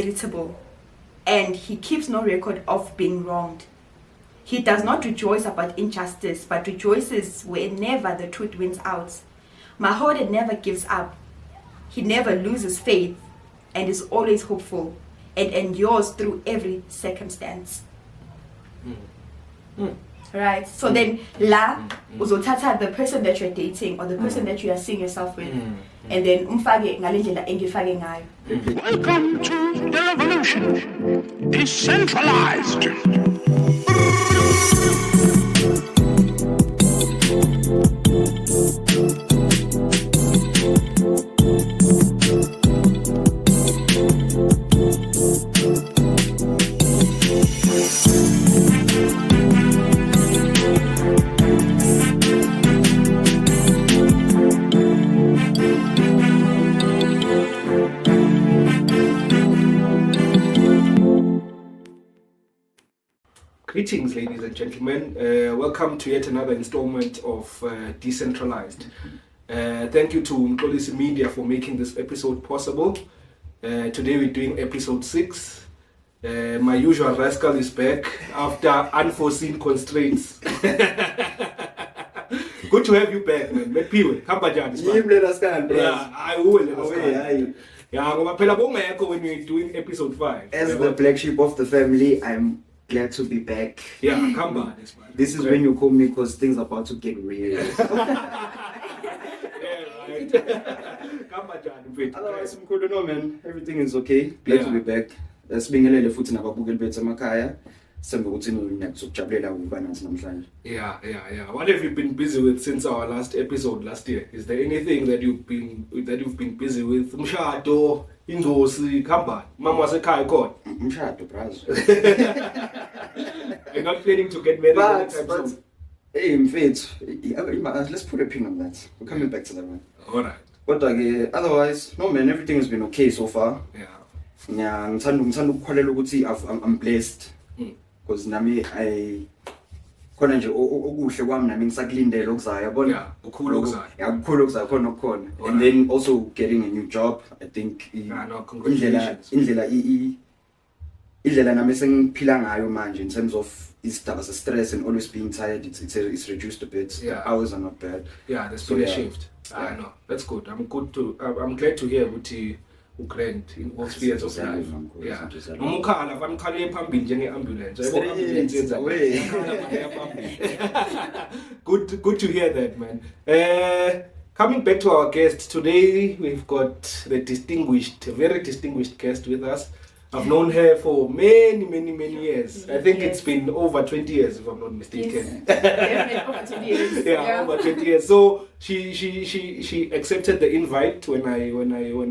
irritable, and he keeps no record of being wronged. He does not rejoice about injustice, but rejoices whenever the truth wins out. Mahoda never gives up. He never loses faith and is always hopeful and endures through every circumstance. Right? So then, uzothatha the person that you're dating or the person that you are seeing yourself with, and then umfake ngalendlela engifake ngayo. Welcome to the revolution. Decentralized. Greetings, ladies and gentlemen. Welcome to yet another installment of Decentralized. Thank you to Mkolisi Media for making this episode possible. Today we're doing episode 6. My usual rascal is back after unforeseen constraints. Good to have you back, man. Mepiwe, hamba njani? Yeah, I will. Yeah, ngoba phela bongekho when we're doing episode 5. As the black sheep of the family, I'm glad to be back. Yeah, come on. This is when you call me because things are about to get real. Otherwise, no man, everything is okay. Glad to be back. Sibingelele futhi nababukeli bethu emakhaya. Sembe ukuthi niyakujabulela ukuba nathi namhlanje. Yeah. What have you been busy with since our last episode last year? Is there anything that you've been busy with? Umshado, ingosi, khamba, mama wasekhaya khona. Umshado, bros. You're not planning to get married anytime soon? Hey, mfethu, let's put a pin on that. We're coming back to that one. Alright. But otherwise, no man, everything has been okay so far. Yeah, ngithanda ukukholela ukuthi I'm blessed. Because nami khona nje okuhle kwami nami ngisakulindele okuzayo yabona. Yeah, kukhulu okuzayo. Yeah, kukhulu okuzayo khona okukhona. And then also getting a new job. I think congratulations. indlela nami sengiphila ngayo manje in terms of isdaba stress and always being tired, it's reduced a bit. Yeah. The hours are not bad. Yeah, there's been a shift. I know. That's good. I'm glad to hear ukuthi ugrand in all spheres of life. Yeah. Umukhala vamkhale phambili njenge ambulance. Good to hear that, man. Coming back to our guest today, we've got the very distinguished guest with us. I've known her for many years. I think it's been over 20 years, if I'm not mistaken. Yes. Definitely over 20 years. Yeah, over 20 years. So she accepted the invite when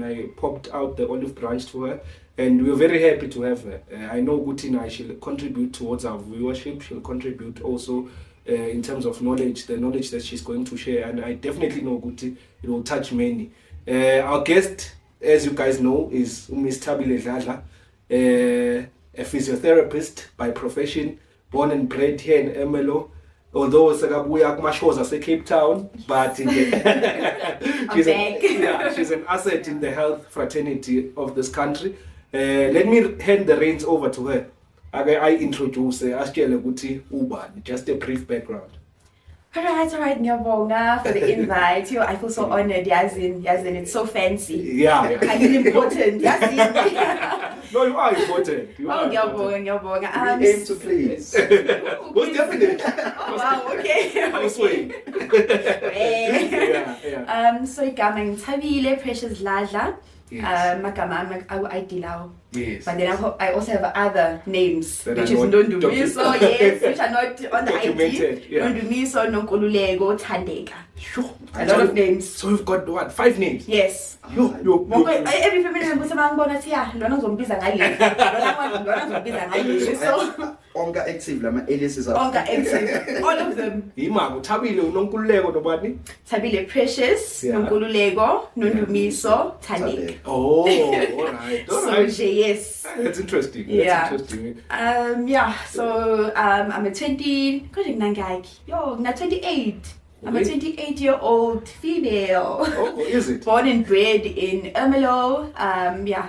I popped out the olive branch to her, and we were very happy to have her. I know Gutina, she'll contribute towards our viewership. She'll contribute also in terms of knowledge, the knowledge that she's going to share, and I definitely know Guti, it will touch many. Our guest, as you guys know, is Miss Thabile Dladla. A physiotherapist by profession, born and bred here in Ermelo. Although sekabuya kumashoza se-Cape Town, but she's an asset in the health fraternity of this country. Let me hand the reins over to her. I introduce asitshele ukuthi ubani, just a brief background. Alright, ngiyabonga for the invite. I feel so honored, Yazin, it's so fancy. Yeah. I feel important, Yazin. No, you are important. Ngiyabonga. Aim to please. Most definitely. Oh, wow, okay. I'm swaying. Yeah. So igama ngithabile Precious Dladla. Yes. Magama ID lawo. Yes. But then I also have other names, that which are is not Nondumiso, yes, which are not on the documented, ID. yeah. Nondumiso, Nonkululeko, Thandeka. Sure. A lot of names. So we've got what? 5 names? Yes. Every family member sabangibona thi ya lona ngizombiza ngale. Lona ngizombiza ngale. So Onka active lama aliases are Onka active. All of them. Yima uThabile uNonkululeko nobani? Thabile Precious, Yeah. Nonkululeko, Nondumiso, Thandeka. Oh, all right. So yes. That's interesting. Yeah. That's interesting. So I'm a 20, 28. I'm a 28-year-old female. Oh, is it? Born and bred in Ermelo.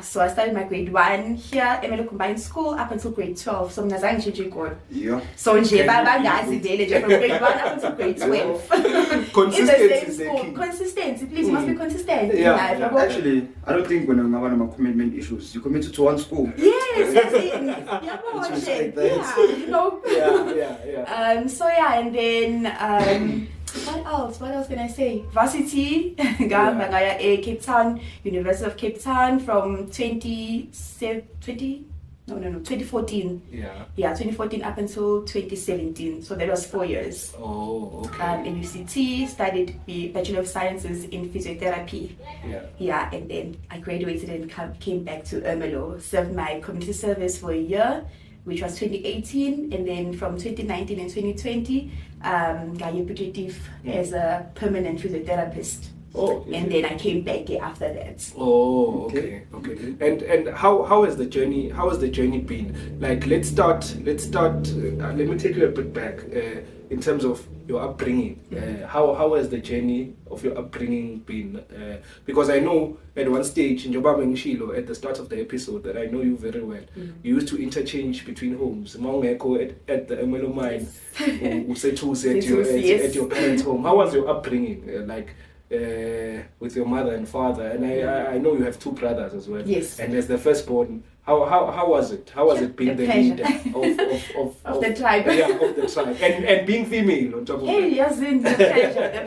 So I started my grade 1 here, Ermelo Combined School, up until grade 12. So I'm Yeah. So nje bangazi vele nje from grade 1 up until grade 12. In the same school. Consistency, please, you must be consistent. Yeah. Actually, I don't think when I'm having commitment issues, you committed to one school. Yes, that's it. It's like that. Yeah, you know. Yeah. And then what else can I say? Varsity, Cape Town, University of Cape Town from 2014. Yeah, 2014 up until 2017. So that was 4 years. Oh, okay. In UCT, studied the Bachelor of Sciences in Physiotherapy. Yeah, and then I graduated and came back to Ermelo, served my community service for a year, which was 2018, and then from 2019 and 2020, got deputy as a permanent physiotherapist. Oh, and then I came back after that. Oh, okay. And how has the journey? How has the journey been? Like, let's start. Let me take you a bit back in terms of your upbringing. How has the journey of your upbringing been? Because I know at one stage in Jobaba Ngishilo, at the start of the episode, that I know you very well. You used to interchange between homes. Maungeko at the Ermelo mine, at your parents' home. How was your upbringing? With your mother and father, and I know you have 2 brothers as well. Yes. And as the firstborn, how was it? How was it being the leader of the tribe? Yeah, of the tribe, and being female on top of Hey, it. yes, the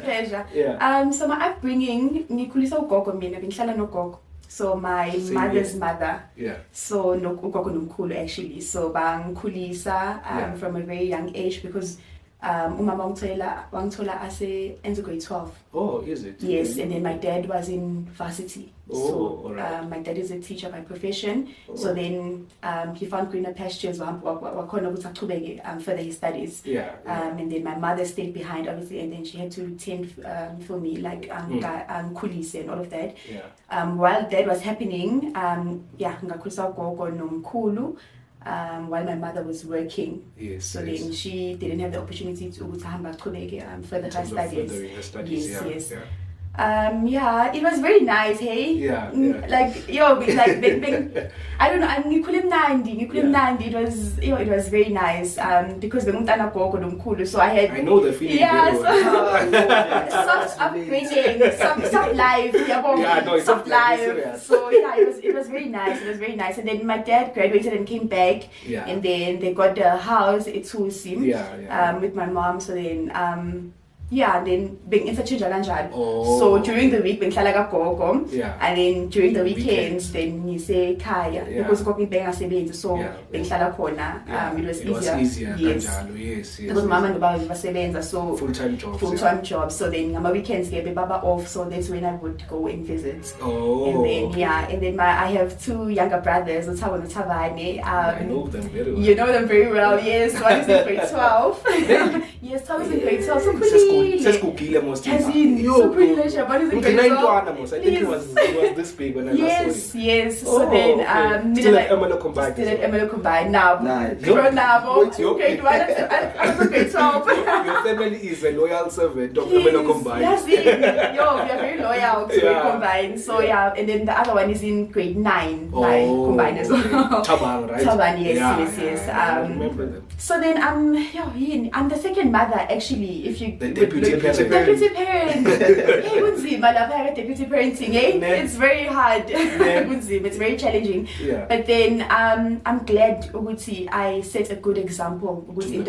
pleasure. Yeah. So my upbringing, ngikhulisa ugogo mina, bengihlala nogogo. So my mother's mother. Yeah. So no ugogo nomkhulu actually. So bangikhulisa from a very young age because umama wangithola enze grade 12. Oh, is it? Yes, and then my dad was in varsity. Oh, all right. My dad is a teacher by profession. So then he found greener pastures further his studies. Yeah. And then my mother stayed behind, obviously, and then she had to tend for me, like kulise and all of that. Yeah. While that was happening, ngakhulisa ugogo nomkhulu. While my mother was working, so then she didn't have the opportunity to further her studies. Yes. It was very nice, hey? Yeah. I don't know, it was very nice, because so I had... I know the feeling very well. Soft upbringing, soft life, it's soft life. serious. So it was very nice, and then my dad graduated and came back, and then they got the house at Tusim, with my mom, so then... then being interchange kanjalo. So during the week bengihlala kagogo, and then during the weekends then ngise ekhaya because gogo bengasebenzi, so bengihlala khona. It was easier. Yes. Because mama and baba basebenza, so full-time jobs. So then ngama weekends ke baba off, so that's when I would go and visit. And then I have 2 younger brothers, Uthabo and Thabane. I know them very well. You know them very well, yes. One is in grade 12. Yes, Thabo is in grade 12. So pretty. Seskugile most. As in, so pretty leisure, but it's in grade 12. I think it was this big when I last saw him. Yes. So then, still at Ermelo Combined. Still at Ermelo Combined now. From now, grade 1 up to grade 12. Your family is a loyal servant of Ermelo Combined. Yes, we are very loyal to Combined. So and then the other one is in grade 9. Combined as well. Thabang, right? Thabang, yes. I remember them. So then I'm the second mother actually. If you the deputy parent. Hey, kunzima lapha deputy parenting, eh? It's very hard. It's very challenging. But then I'm glad ukuthi I set a good example. Ukuthi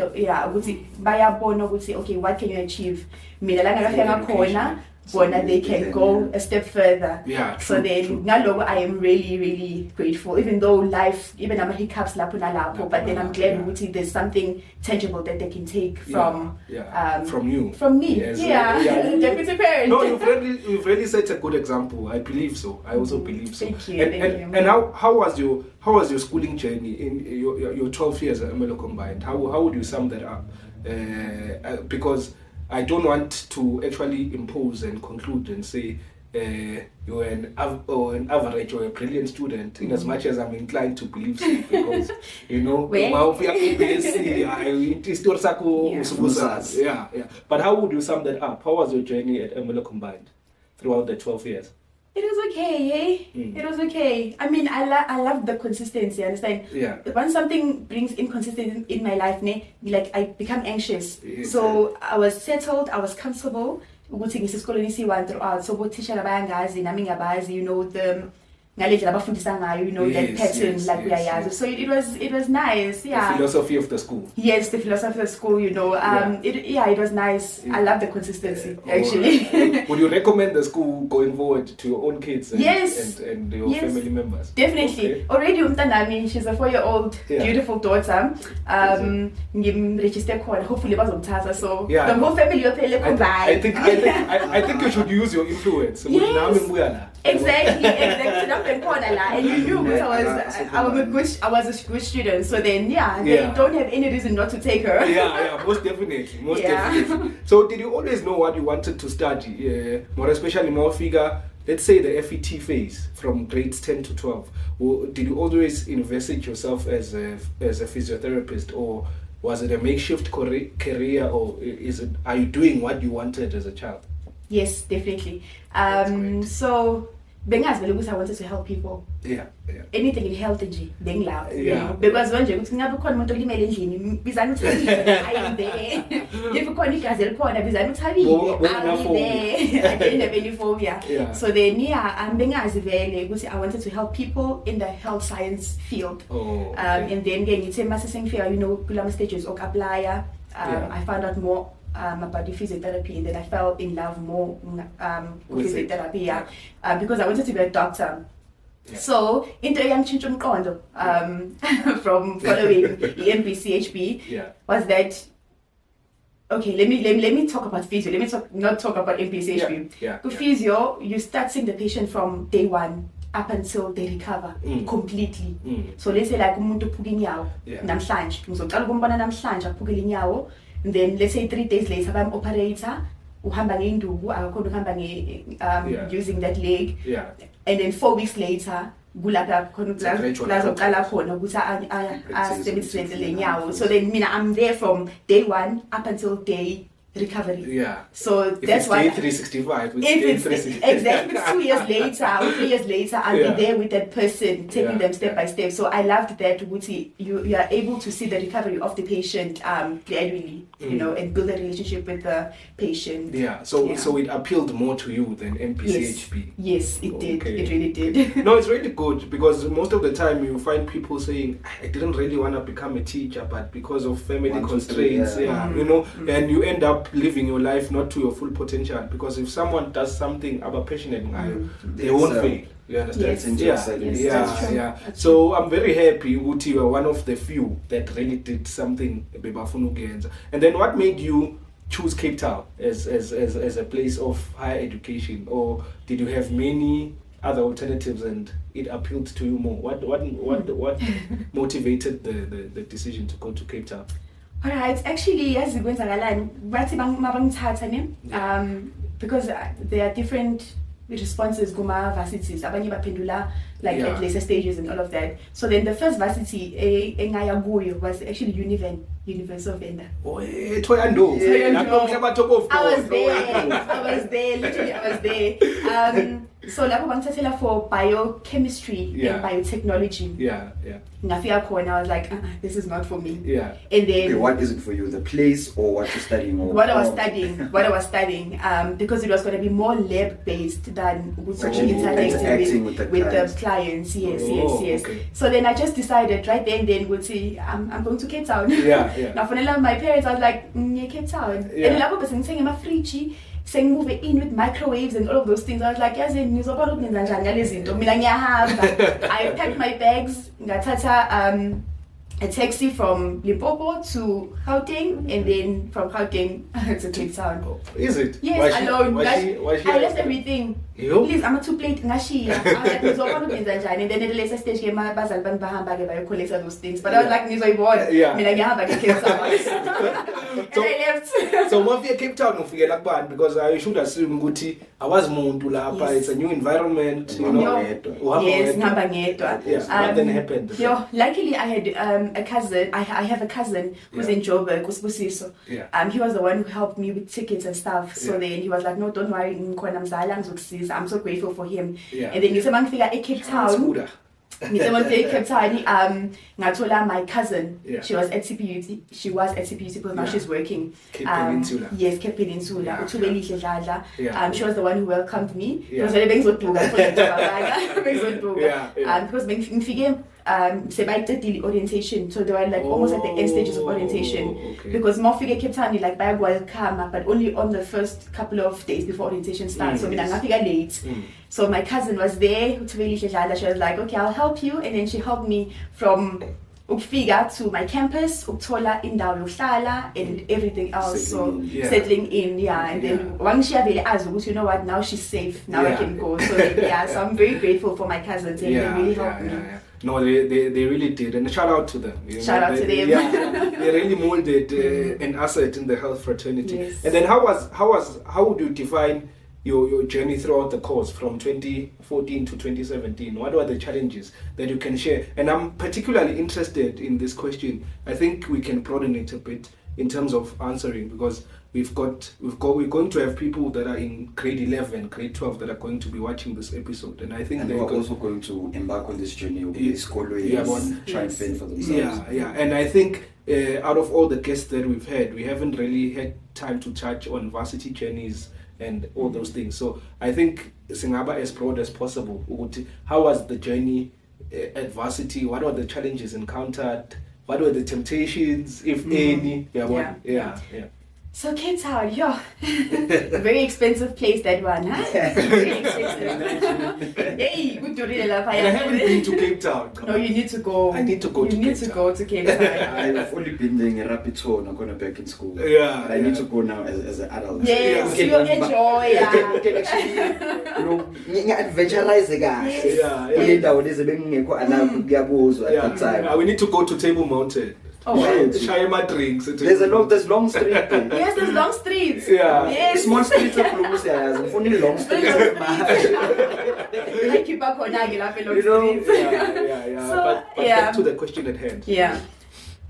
bayabona ukuthi okay, what can you achieve? Mina la ngakafika khona, bona they can go a step further. So then ngaloko I am really, really grateful, even though life, even ama hiccups lapho nalapho, but then I'm glad ukuthi there's something tangible that they can take from you, from me. Deputy parent. No, you've really set a good example. I believe so. I also believe so. Thank you. And how was your schooling journey in your 12 years at Ermelo Combined? How would you sum that up? Because I don't want to actually impose and conclude and say you're an average or a brilliant student, in as much as I'm inclined to believe so, because yeah. But how would you sum that up? How was your journey at Ermelo combined throughout the 12 years? It was okay, eh? It was okay. I mean, I love the consistency, understand? Yeah. Once something brings inconsistency in my life, like I become anxious. Yes. So I was settled, I was comfortable. Ukuthi ngisesikoleni siyi-1 throughout. So botisha bayangazi, nami ngabazi, the knowledge abafundisa ngayo, that pattern, like uyayazi. So it was nice, yeah. The philosophy of the school. Yes, the philosophy of the school, it was nice. I love the consistency, actually. Would you recommend the school going forward to your own kids and, yes. and your family members? Definitely. Okay. Already umntanami, she's a 4-year-old beautiful daughter. Register khona, hopefully bazomthatha. So the whole family will play I think you should use your influence. Yes. Exactly. And you knew because I was a good student. So then they don't have any reason not to take her. Yeah, most definitely. Definitely. So did you always know what you wanted to study? More especially more figure, let's say the FET phase from grades 10 to 12. Or did you always envisage yourself as a physiotherapist, or was it a makeshift career, or are you doing what you wanted as a child? Yes, definitely. So bengazi vele ukuthi I wanted to help people. Yeah. Anything in health nje bengilapho. Because manje ukuthi ngabe khona umuntu olimele endlini bizana uThabile I am there. If khona igazi elikhona bizana uThabile I am there. I didn't have any phobia. So then bengazi vele ukuthi I wanted to help people in the health science field. And then ngithe mase sengifika kulama stages ok apply. I found out more about the physiotherapy, and then I fell in love more with physiotherapy, because I wanted to be a doctor. Yeah. So into eyangitshintsha umqondo from following the MPCHB was that okay, let me talk about physio. Let me not talk about MPCHB. Physio, you start seeing the patient from day 1 up until they recover completely. So let's say like umuntu uphuka inyawo namhlanje, ngizoqala ukumbona namhlanje aphukile inyawo. And then let's say 3 days later, I'm operator, uhamba ngenduku, akakhona ukuhamba using that leg. And then 4 weeks later, kulapha khona lazoqala khona ukuthi asebenzise le nyawo. So then I'm there from day 1 up until day recovery. So that's why day 365. Exactly 2 years later or 3 years later, I'll be there with that person, taking them step by step. So I loved that you are able to see the recovery of the patient gradually, and build a relationship with the patient. So it appealed more to you than MPCHB. Yes, it did. It really did. No, it's really good, because most of the time you find people saying, I didn't really want to become a teacher, but because of family constraints, and you end up living your life not to your full potential, because if someone does something about passionate, they won't fail. You understand? Yes. So I'm very happy you are one of the few that really did something. And then what made you choose Cape Town as a place of higher education, or did you have many other alternatives and it appealed to you more? What motivated the decision to go to Cape Town? Alright, actually, as kwenzakalani bathi mabangithatha because there are different responses kuma varsities. Abanye baphendula like at later stages and all of that. So then the first varsity engaya kuyo was actually University of Venda. I was there, literally I was there. So lapho bangithathela for biochemistry and biotechnology. Ngafika khona, I was like, this is not for me. And then what is it for you? The place or what you're studying? Or what I was studying. Because it was going to be more lab based than interacting with the clients. Yes. Okay. So then I just decided right then would say I'm going to Cape Town. Now for my parents, I was like, Cape Town. And lapho bese ngithenga amafridge, move in with microwaves and all of those things. I was like, I packed my bags, ngathatha a taxi from Limpopo to Gauteng, and then from Gauteng to Cape Town. Is it? Yes, alone. I left everything. Please, I'm a 2-plate ngashiya. I was like, and then at the later stage came my bazal ban bahamba ke collect those things. But I was like, nizoyibona. Mina ngihamba ke Cape Town. And I left. So when you Cape Town ufike la kubani, because I should assume ukuthi awazi muntu lapha, Yes. it's a new environment, you Uhamba know. wedwa. Uhamba Yes, wedwa. ngihamba ngedwa. Yes, what then happened? Luckily I had a cousin. I have a cousin who's Yeah. in Joburg, Usibusiso. Yeah. He was the one who helped me with tickets and stuff. So Yeah. then he was like, no, don't worry, ngikhona mzala ngizokusiza. I'm so grateful for him. Yeah. And then ngise mangifika eCape Town. Scooter. Ngise mangifika eCape Town, ngathola my cousin. Yeah. She was at CPUT. She was at CPUT because now Yeah. she's working. Cape Peninsula. Yes, Cape Peninsula. Yeah. Thabile Dladla. Yeah. She was the one who welcomed me. Yeah. Because bengizoduka bengizoduka. Yeah, yeah. Because ngifike sebayicedile orientation, so they were like almost at the end stages of orientation. Okay. Because mawufike Cape Town like bayakwelcome, but only on the first couple of days before orientation starts. So mina ngafika late. So my cousin was there, Thabile Dladla. She was like, okay, I'll help you, and then she helped me from ukufika to my campus, ukuthola indawo yokuhlala and everything else. Settling in, yeah. And then wangishiya vele azi ukuthi, you know what, now she's safe, now I can go. So yeah, so I'm very grateful for my cousins, and they really helped me. No, they really did, and shout out to them. You Shout know, out to them. Yeah, they really molded an asset in the health fraternity. Yes. And then how would you define your journey throughout the course from 2014 to 2017? What were the challenges that you can share? And I'm particularly interested in this question. I think we can broaden it a bit in terms of answering, because we're going to have people that are in grade 11, grade 12 that are going to be watching this episode, and I think And they're they're also going to embark on this journey of the school try and fend for themselves. Yeah, and I think out of all the guests that we've had, we haven't really had time to touch on varsity journeys and all those things. So I think Singaba as broad as possible. How was the journey at varsity? What were the challenges encountered? What were the temptations, if any? Yeah. So Cape Town, very expensive place, that one, huh? Very expensive. Hey, good to read And I haven't been to Cape Town. No, you need to go. I need to go to You need Cape to Town. go to Cape Town. I've only been there in a rapid tour, not going back in school. Yeah, But I need to go now as an adult. Yes, Yeah. you'll enjoy. You can actually, adventurize guys. At that time. We need to go to Table Mountain. Oh, wow. Share my drinks. There's long street there. Yes, there's long streets. Yeah. Yes. Small streets of Lumusia, only long streets. I keep up on Nagila You know, streets. Yeah. So, but back to the question at hand. Yeah.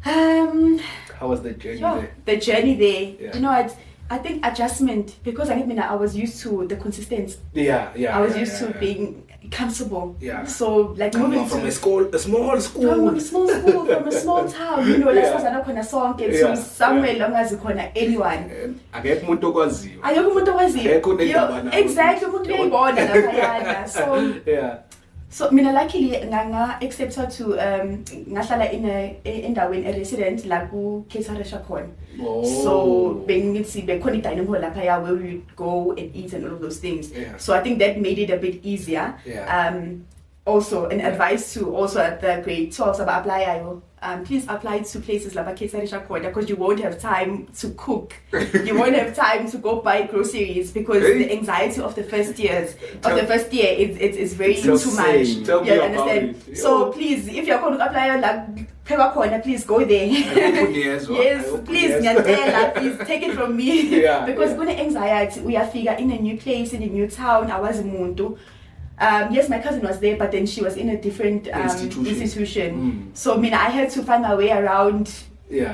How was the journey there? The journey there. Yeah. You know what? I think adjustment, because I was used to the consistency. Yeah. I was used to being comfortable. Yeah. So like moving from to a small school. from a small school, from a small town, you know, Yeah. let's not khona sonke Yeah. to somewhere long as khona anyone. Akekho umuntu okwaziyo. Ayokho umuntu okwaziyo. Akekho unendaba nawe. Exactly, umuntu uyayibona laphayana. So Yeah. so mina luckily nga accepted to ngahlala endaweni resident la ku Kesaresha khona. So bengithi bekhona dining hall lapha where we go and eat and all of those things. Yeah. So I think that made it a bit easier. Yeah. Also an advice to also at the grade 12 about apply please apply to places like Kesaresha khona, because you won't have time to cook. You won't have time to go buy groceries, because the anxiety of the first year is very too much. Tell me You about understand? it. So please, if you're going to apply like Pheba corner, please go there. Yes, please, Nyandela, please take it from me. Yeah, because yeah. when anxiety, we are figure in a new place, in a new town. I was Muntu. Yes, my cousin was there, but then she was in a different institution. So I had to find my way around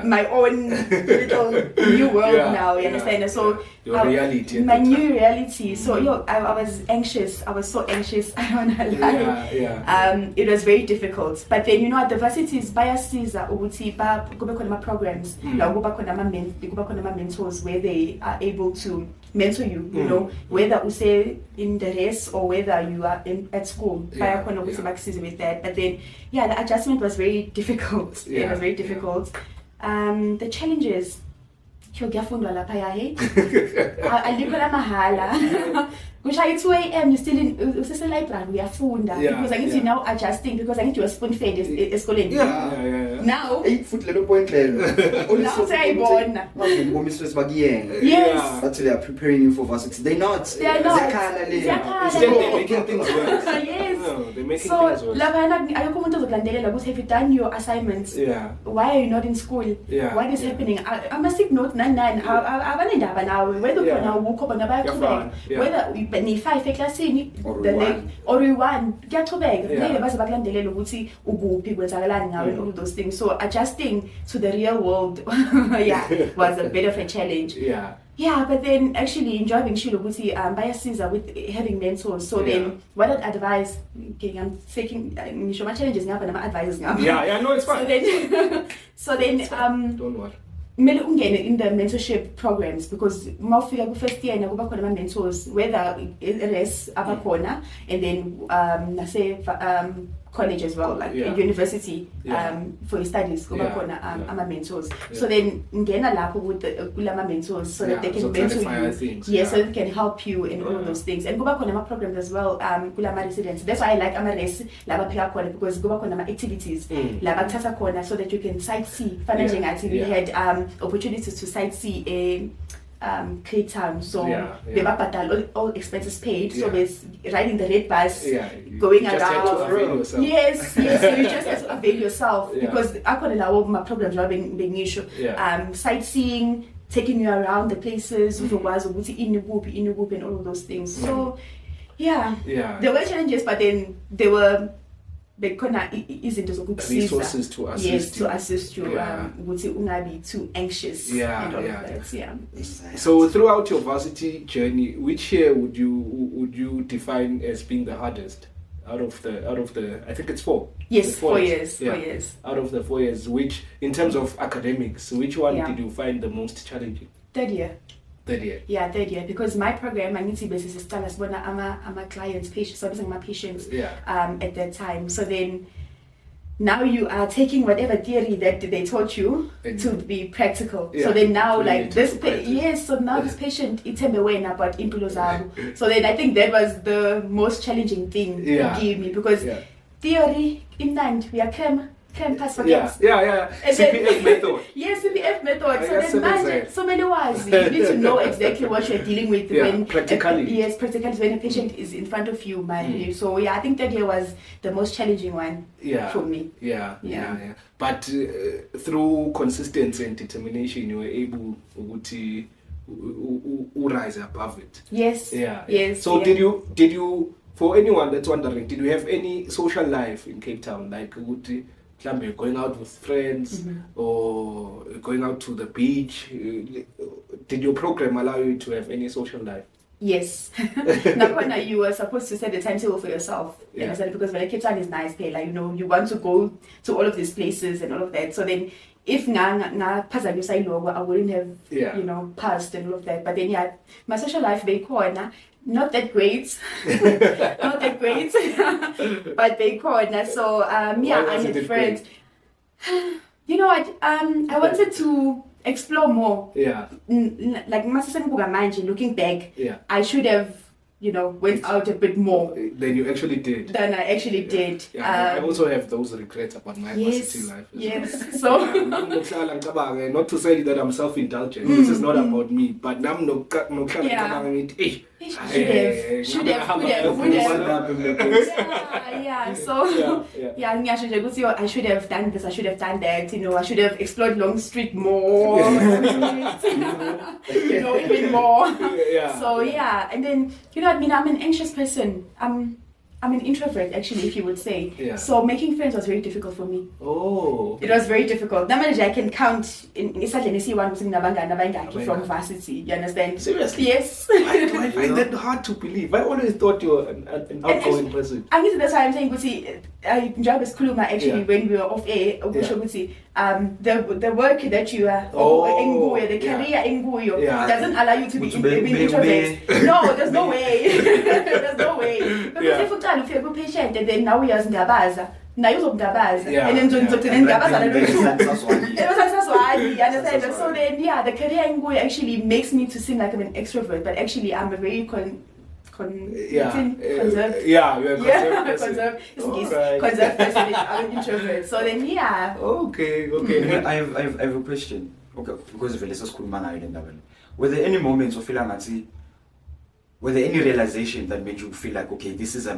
my own little new world now. You understand? So your reality. My new reality. So I was anxious. I was so anxious. I don't know lie. It was very difficult. But then at the varsities, bayasiza ukuthi kube khona programs. La kuba khona mentors where they are able to mentor you. You know, whether you say in the race or whether you are at school. Bayakhona ukuthi bakusize with that. But then the adjustment was very difficult. It was very difficult. The challenges. Ngiyafundwa lapha yahe. Alikho la mahala. Kushaye 2 AM you still in usese library uyafunda, because I need to now adjusting, because I need to spoon fed esikoleni. Now 8 foot little point level. Now sayibona. Yes. But they are preparing you for varsity. They're not. They are not. Instead they're making things worse. Yes. they're making So things worse. laphayana ayikho umuntu ozokulandelela ukuthi have you done your assignments? Yeah. Why are you not in school? Yeah, What is yeah. happening? I'm a sick note 99. Abanendaba nawe. Whether Yeah. khona ukho bona bayaqhubeka. Yeah. Whether ni 5 eklasini Or the one. leg or you 1 kuyaqhubeka. Yeah. Ngeke baze bakulandelela ukuthi ukuphi kwenzakalani ngawe and all of those things. So adjusting to the real world was a bit of a challenge. Yeah. Yeah, but then actually enjoying Shilo Buti bayasiza with having mentors. So Yeah. then what I'd advise, okay, I'm taking my challenges now, but I'm advising now. Yeah, no, it's fine. So then Don't worry. kumele ungene in the mentorship programs because mawufika ku first year nakuba khona ama mentors whether res abakhona and then nase college as well, like Yeah. university Yeah. for your studies kuba Yeah. khona Yeah. ama mentors. Yeah. So then ngena lapho with kulama mentors so that Yeah, they can so mentor clarify you. things, Yeah, yeah. so they can help you in all of Yeah. those things. And kuba khona ama programs as well kulama residents. That's why I like ama res laba phela khona because kuba khona ama activities laba kuthatha khona so that you can sightsee. Fana Yeah. njengathi we Yeah. had opportunities to sightsee in Cape Town, so they were all expenses paid. So Yeah. there's riding the red bus, Yeah. going You just had to around. avail yourself. Yes, so you just have to avail yourself Yeah. because I couldn't allow my programs are being issue. Yeah. Sightseeing, taking you around the places, in and all of those things. So yeah, there were challenges, but then there were. Resources to assist yes, you. to assist you. Yeah. Would you not be too anxious? Yeah, and all yeah. of that. Yeah. So throughout your varsity journey, which year would you define as being the hardest out of the I think it's 4. Yes, The 4 years. Yeah. 4 years. Out of the 4 years, which in terms of academics, which one Yeah. did you find the most challenging? Third year. Third year. Yeah, third year. Because my program, I need to basis is still as one I'm a client's patient, so I'm my patients Yeah. at that time. So then now you are taking whatever theory that they taught you to be practical. Yeah. So then now Really like to this practice. yes, so now this patient it's away about impulse. So then I think that was the most challenging thing Yeah. to give me because Yeah. theory in mind we are campus for Yeah. And then- CPF method. Yes, CPF method. I So guess then, it is manje, so many ways you need to know exactly what you're dealing with Yeah, when practically. yes, practically when a patient is in front of you, So yeah, I think that year was the most challenging one for me. Yeah. But through consistency and determination, you were able to rise above it. Yes. Yeah. Yes. So yeah. did you for anyone that's wondering, did you have any social life in Cape Town, like going out with friends or going out to the beach? Did your program allow you to have any social life? Yes. Now, you were supposed to set the timetable for yourself. You Yeah. understand? Because when Cape Town is nice, like you want to go to all of these places and all of that. So then, if I wouldn't have passed and all of that. But then yeah, my social life not that great, not that great, but they corner. So yeah, I had friends. You know what? I wanted to explore more. Yeah. Like looking back, Yeah. I should have, went out a bit more Then you actually did. than I actually did. Yeah, I also have those regrets about my varsity life. Yes. So Not to say that I'm self-indulgent. This is not about me. But I'm should have. Yeah. So I should have done this. I should have done that. I should have explored Long Street more. Even more. Yeah. So yeah, and then I'm an anxious person. I'm an introvert, actually, if you would say. Yeah. So making friends was very difficult for me. Oh. It was very difficult. Now I can count in one from varsity. You understand? Seriously? Yes. Why do I find that hard to believe? I always thought you were an outgoing person. I guess that's why I'm saying, I enjoyed this Kuluma actually when we were off air. The work that you are, the career doesn't allow you to be introvert. No, there's no way. There's no way. Because if you feel good patient and then now we are Ngabaza. Now you're Ngabaza. And then you understand? So then the career in actually makes me to seem like I'm an extrovert, but actually I'm a very conserved. Conserved person. I'm an introvert. So then Okay. I have a question. Okay, because of Velisa School man, were there any moments of feeling were there any realization that made you feel like, okay, this is a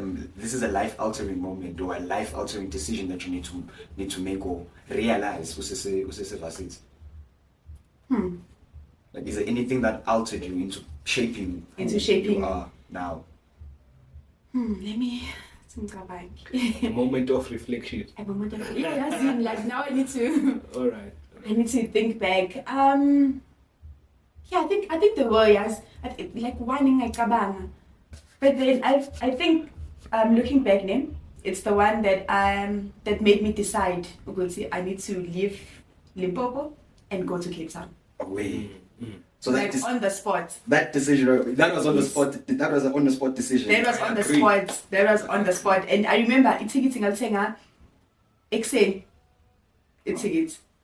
life altering moment or a life altering decision that you need to make or realize? Varsity? Like, is there anything that altered you into shaping who you are now? Let me think about A moment of reflection. a moment of like now I need to All right. I need to think back. Yeah, I think there were, yes. Like one like kabanga. But then I think looking back then, it's the one that that made me decide I need to leave Limpopo and go to Cape Town. Away. So Like on the spot. that decision, that was on the spot. That was an on the spot decision. That was on the spot. That was on the spot. And I remember it's tickets.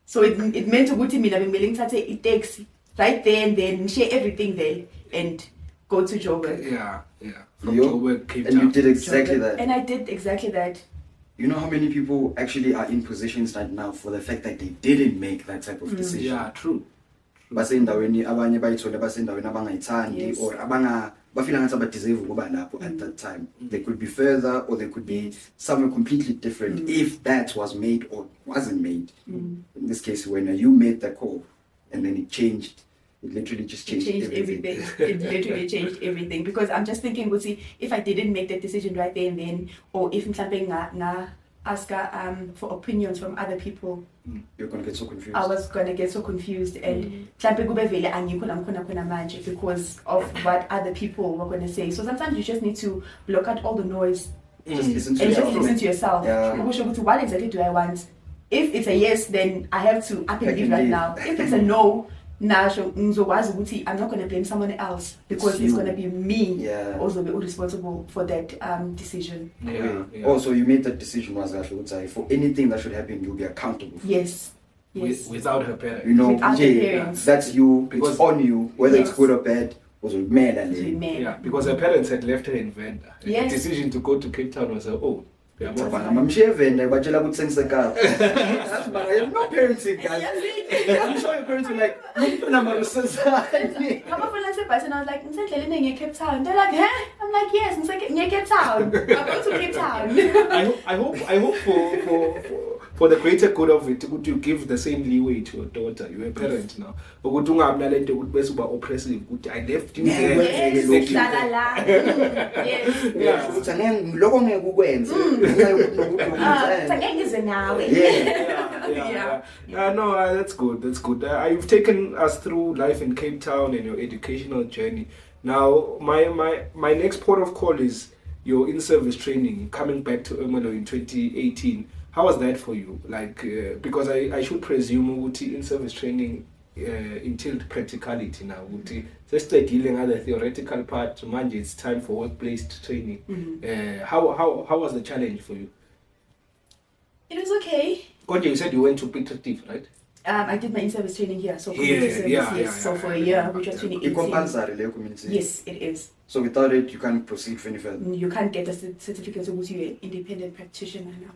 So it meant to go to me it takes right there and then share everything there and go to Joburg. Yeah. From Yo, Joburg, Cape and you Town. did exactly that. And I did exactly that. You know how many people actually are in positions right now for the fact that they didn't make that type of decision? Yeah, true. Basendaweni abanye bayithola basendaweni abangayithandi Yes. or bafila ngathi abadeserve ukuba lapho at that time. They could be further or they could be somewhere completely different if that was made or wasn't made. In this case, when you made the call and then it changed, it literally just changed everything. It literally changed everything because I'm just thinking, if I didn't make that decision right there and then, or if something ask for opinions from other people, You're gonna get so confused. I was gonna get so confused and because of what other people were gonna say. So sometimes you just need to block out all the noise Just listen to and just yourself. listen to yourself. Yeah. What exactly do I want? If it's a yes, then I have to up and I leave can right leave. now. If it's a no, I'm not going to blame someone else because it's you. going to be me Yeah. also be responsible for that decision. Yeah. Also, you made that decision was for anything that should happen, you'll be accountable for. Yes. Without her parents. You know, Without the parents. that's you. Because- It's on you, whether it's Yes. good or bad. Was a man and To be men. Yeah, because her parents had left her in Venda. Yes. The decision to go to Cape Town was her own. Yeah, but- mamshevenda batshela ukuthi sengisekhaya. No parenting, guys. I'm sure your parents were like, number And I was like, in Cape Town. They're like, huh? I'm like, yes, it's like near Cape Town. I'm going to Cape Town. I hope for the greater good of it, would you give the same leeway to your daughter? You're a parent now. But would you have oppressive? I left you there. Yes, Exactly. la la la. Yes. Yeah. lokho ngeke ukwenze. No, that's good. That's good. You've taken us through life in Cape Town and your educational journey. Now, my next port of call is your in-service training coming back to Ermelo in 2018. How was that for you? Like, because I should presume in-service training entailed practicality now. Just like dealing with the theoretical part, manje it's time for workplace training. How was the challenge for you? It was okay. Konje, you said you went to Peter, right? I did my in-service training here, so Yeah, service, yeah, yes. yeah, So yeah, for a yeah. year, which was It's 2018. compulsory, leyo community. Yes, it is. So without it, you can't proceed any further. You can't get a certificate of you're an independent practitioner now.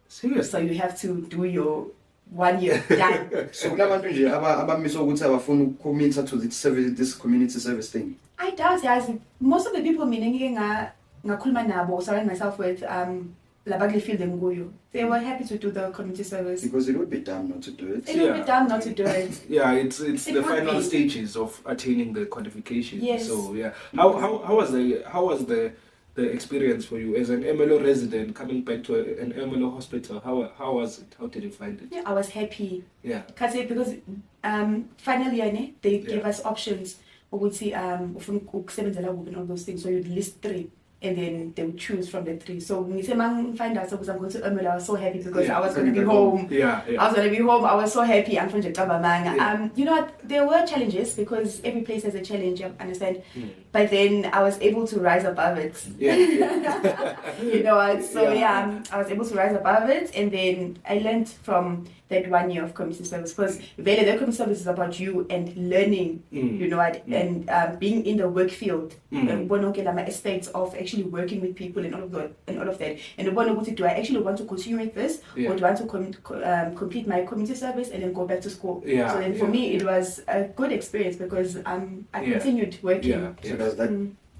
Serious? So you have to do your 1 year done. So kunabantu nje abamiswa ukuthi abafuna ukucommit to this community service thing. I doubt it. Most of the people ngakhuluma nabo, surround myself with labagli feel them guyo. They were happy to do the community service. Because it would be dumb not to do it. It would be dumb not to do it. Yeah, it's It the would final be. stages of attaining the qualification. Yes. So yeah, how was the experience for you as an Ermelo resident coming back to an Ermelo hospital? How was it? How did you find it? Yeah, I was happy. Yeah. Because finally they gave us options. Ukuthi ufuna ukusebenzela kuphi and all those things. So you'd list 3. And then they would choose from the 3. So when you say find out because I'm going to Ermelo, I was so happy because Yeah, I was going to be home. Yeah. I was going to be home. I was so happy. I'm from Jakarta. You know what? There were challenges because every place has a challenge. You understand? But then I was able to rise above it. Yeah. You know what? So Yeah. I was able to rise above it, and then I learned from that 1 year of community service because really the community service is about you and learning. You know what? And being in the work field, aspects of actually working with people and all of that. And do I actually want to continue with this, or do I want to complete my community service and then go back to school? Yeah, So then for me it was a good experience because I continued working. Yeah. So does that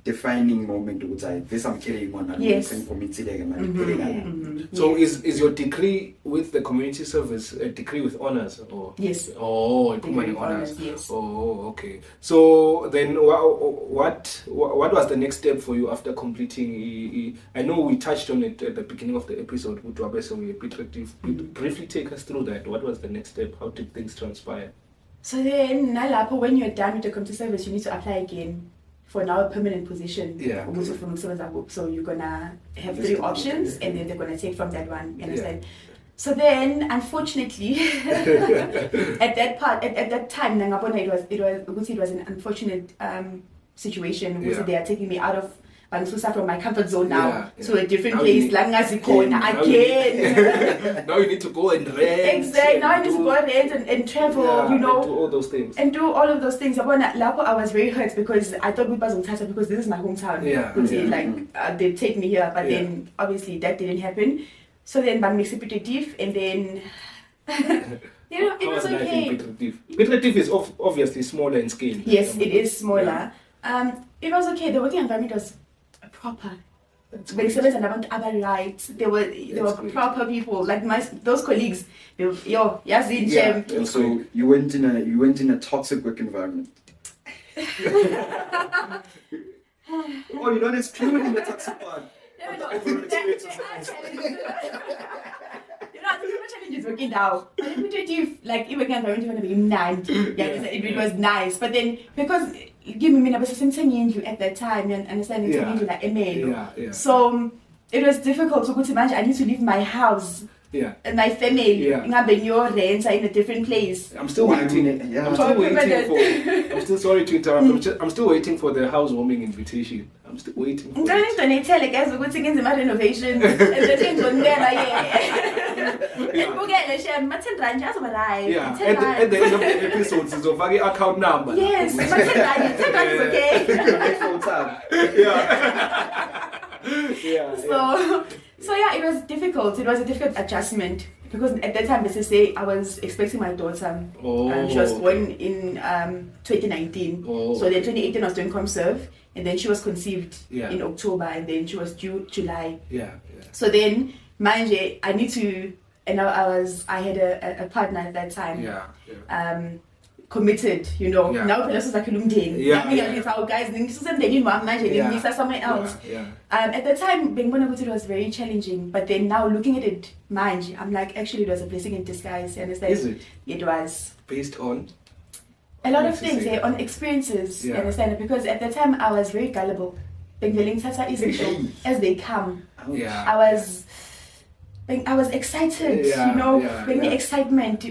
defining moment ukuthi hayi this I'm carrying on and Yes. ngikhomitile ke manje. So is your degree with the community service a degree with honors or? Yes. Oh, Degree Pumani with honors. honors, yes. Oh, okay. So then what was the next step for you after completing? I know we touched on it at the beginning of the episode. Briefly take us through that. What was the next step? How did things transpire? So then, nalapho, when you're done with the community service, you need to apply again for now a permanent position. Yeah. So you're gonna have This 3 can be options, different. and then they're gonna take from that one. You understand? So then, unfortunately, at that time, it was an unfortunate situation. Yeah. They are taking me out of Bansusa from my comfort zone now Yeah. to a different Now you place. need- Langazikona again. Now you need to go and rent. Exactly. Now I need to do- go rent and travel. Yeah, You know. and do all those things. And do all of those things. Lapho I was very hurt because I thought we was on Tata because this is my hometown. Yeah, yeah. They take me here, but Yeah. then obviously that didn't happen. So then Bang makes it Petritif, and then it How was life in okay. Petritif? Petritif is obviously smaller in scale. Yes, it is smaller. It was okay. The working environment was proper. That's But great. and about other rights, there were great. proper people like those colleagues. They were, Yazin, Yeah. Chem. That's So great. you went in a toxic work environment. Oh, you don't exclude the toxic part. No, there are challenges. There are challenges working now. But intuitive, like even when I went to be mad, it was nice. But then because give me a person at that time and understanding Yeah. like Ermelo. Yeah. So it was difficult to go to imagine I need to leave my house Yeah. and my family. Yeah. In your rent in a different place. I'm still Why waiting. would it- yeah. I'm still For waiting permanent. for. I'm still sorry to interrupt. I'm still waiting for the housewarming invitation. I'm still waiting for I'm it. trying to tell the guys we're going to my renovation and the things on there like and we'll get the share Martin Rand just arrived. Yeah. At the end of the episode, it's of account number. Yes, Martin Rand, 10 rand is okay. Full time. Yeah. So yeah, it was difficult. It was a difficult adjustment because at that time, let's say I was expecting my daughter. Oh. She was born in 2019. Oh, So then okay. 2018 I was doing ComServe, and then she was conceived Yeah. in October, and then she was due July. Yeah. So then, manje, I need to, and I had a partner at that time. Yeah. Committed, you know. Yeah. Now this is like a lumding. Yeah, Guys, somewhere else. Yeah. At the time, it was very challenging, but then now looking at it, manje, I'm like, actually, it was a blessing in disguise. You understand? Is it? It was. Based on. A lot of Makes you things, say- on experiences, you Yeah. understand? Because at the time, I was very gullible. As they come. Yeah. I was excited, Yeah, you know, yeah, bring yeah. me excitement,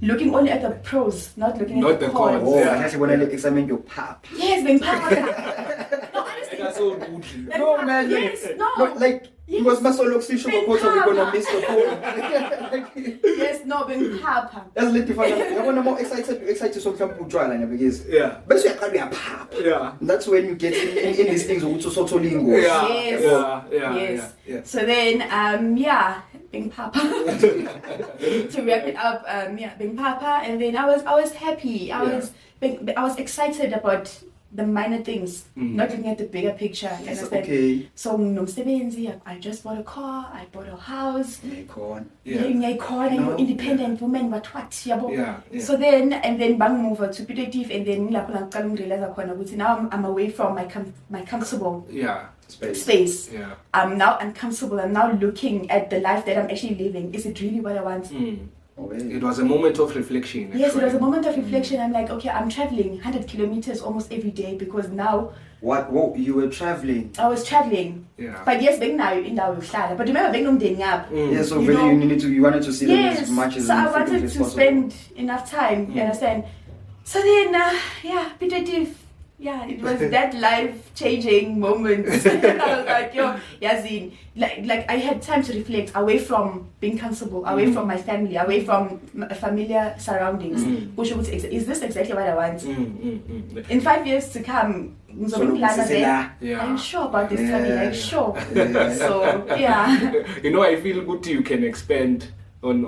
looking only at the pros, not looking Not at the the cons. cons. Oh, Yeah. I actually want to examine your pap. Yes, being power. No, honestly. That's so good. No, man. Yes, no. Like, Yes. it was muscle look station Being because we're going to power. miss the phone. Yes, no, being power. That's literally fun. I want to more excited so some people try like because Yeah. but you can't be a pap. Yeah. That's when you get in these things which are sort of lingo. Yeah. Yes. Yeah. Yes. Yeah. So then, being papa. To wrap it up, being papa, and then I was happy. I was excited about the minor things, not looking at the bigger picture. You It's understand? okay. So I just bought a car, I bought a house. Corn. Yeah. You're independent woman, but what? Yabo? Yeah. So then bang move to Petritif, and then now I'm away from my comfortable Yeah. space. Yeah. I'm now uncomfortable. I'm now looking at the life that I'm actually living. Is it really what I want? Oh, It was a moment of reflection. Yes, it actually. was a moment of reflection. I'm like, okay, I'm traveling 100 kilometers almost every day because now What you were traveling. I was traveling. Yeah. But yes, being now in Dawu. But remember, being umdeni up. Yeah, so You really know, you wanted to see them Yes, as much as so I frequently wanted as to possible. spend enough time. You understand? So then, Petritif. Yeah, it was that life-changing moment. I was like, yo, Yazin, like I had time to reflect away from being comfortable, away from my family, away from familiar surroundings. Is this exactly what I want? In 5 years to come, So, yeah. Yeah. are you sure about this, Tony? Yeah. Are you sure? Yeah. So, yeah. You know, I feel good you can expand on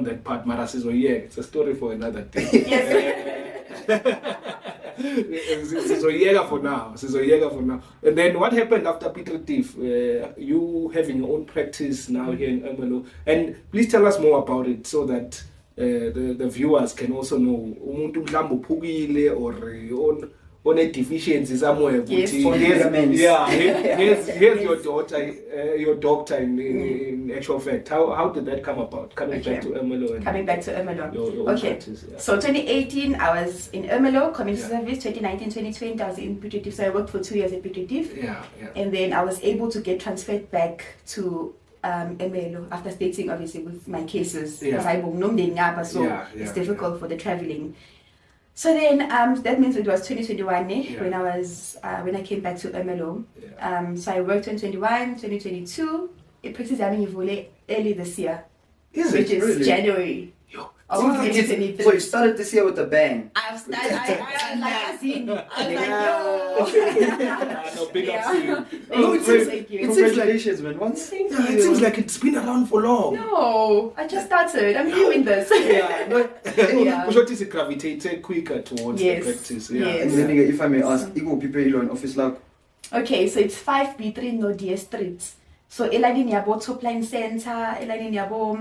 that part, Mara says, oh yeah, it's a story for another day. Yes. Sizoyeka for now. And then what happened after Peter Tiff? You having your own practice now here in Ermelo. And please tell us more about it so that the viewers can also know umuntu mhlawumbe uphukile or on a deficiency somewhere. Yes. Here's your doctor in actual fact. How did that come about? Coming back to Ermelo. Coming back to Ermelo. Your Okay. practice, yeah. So 2018, I was in Ermelo, community service. 2019, 2020, I was in Pediatric. So I worked for 2 years at Pediatric. Yeah. And then I was able to get transferred back to Ermelo after stating obviously with my cases. Yeah. So it's difficult for the traveling. So then that means it was 2021 when I came back to Ermelo. Yeah. So I worked 2021, 2022. It practiced early this year. Which is really? January. Of 2023. So you started this year with a bang. I've started, I was like, No, big ups to you. Thank you. Congratulations, man. Once. It seems like it's been around for long. No, I just started. I'm doing this. Kusho gravitate quicker towards the practice. Yeah. Yes. And then if I may ask, Igbo people in office lab. Okay, so it's 5B3 Nodia Street. So elayini yabo top line center, elayini yabo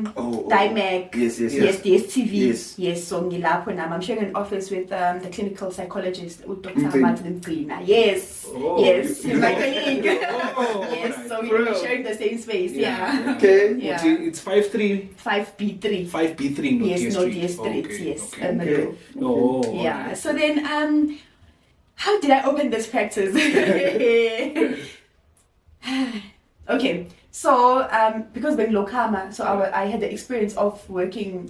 Dimec, Yes. DSTV. Yes, so ngilapho nami. I'm sharing an office with the clinical psychologist, Dr. Martin Mgcina. Yes. My colleague. Yes, so we're sharing the same space. Yeah. Okay. Yeah. It's 5B3, 5B3. not Yes, DS no Street. DS Street. Okay, Yes. okay. Ermelo. Oh. Yeah. So then, how did I open this practice? Okay, so because being locama, so I had the experience of working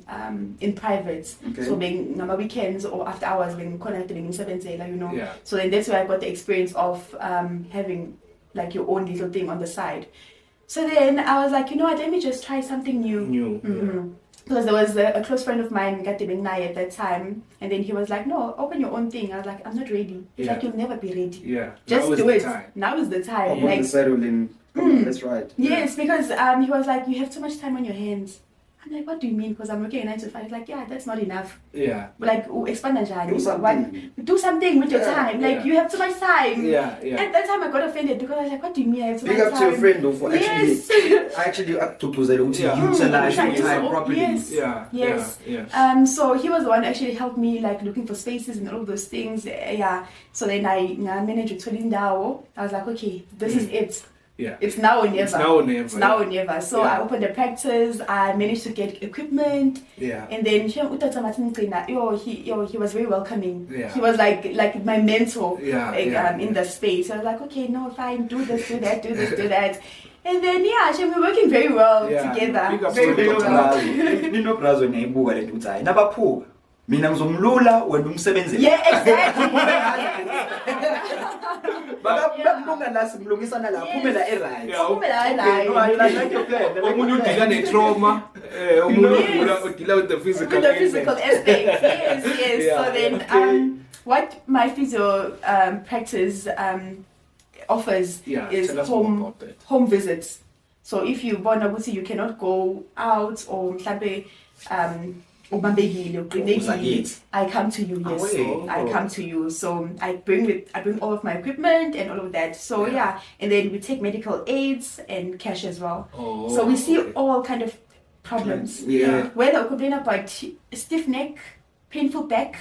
in private. Okay. So being number weekends or after hours being connected in Sebenzela, Yeah. So then that's where I got the experience of having like your own little thing on the side. So then I was like, let me just try something new. Because there was a close friend of mine, Gatibeng Nai, at that time, and then he was like, no, open your own thing. I was like, I'm not ready. He's like, you'll never be ready. Yeah. Just Now is do the it. time. Now is the time. I'm on the settle in. That's right. Yes, because he was like, you have too much time on your hands. I'm like, what do you mean? Because I'm working 9 to 5. He's like, yeah, that's not enough. Yeah. Like, expand Do something. do something with your time. Like, you have too much time. Yeah. At that time, I got offended because I was like, what do you mean I have too Big much up time? to your friend though for Yes. actually up to utilize Trying your to time solve- properly. Yes. Yeah. Yes. So he was the one actually helped me like looking for spaces and all those things. Yeah. So then I managed with Tolindao. I was like, okay, this is it. Yeah. It's now or never. It's now or never. So Yeah. I opened the practice. I managed to get equipment. Yeah. And then he was very welcoming. Yeah. He was like my mentor. Yeah. In the space. I was like, okay, no, fine, do this, do that, do this, do that. And then we're working very well together. Big up Very, to very Dr. well. Ninobrazo ngiyibuka le nto ukuthi hayi nabaphuka mina ngizomlula wena umsebenzele. Yeah, exactly. Bakulunga la simlungisana la phumela right. Omunye udila ne-trauma, omunye udila with the physical. With the physical aspect. Yes. Yeah, So then what my physio practice offers is tell us more about that. home visits. So if you born Abusi, you cannot go out or mhlambe I come to you, yes. I come to you. So I bring all of my equipment and all of that. So and then we take medical aids and cash as well. So we see all kind of problems. Yeah. Whether we complain about stiff neck, painful back,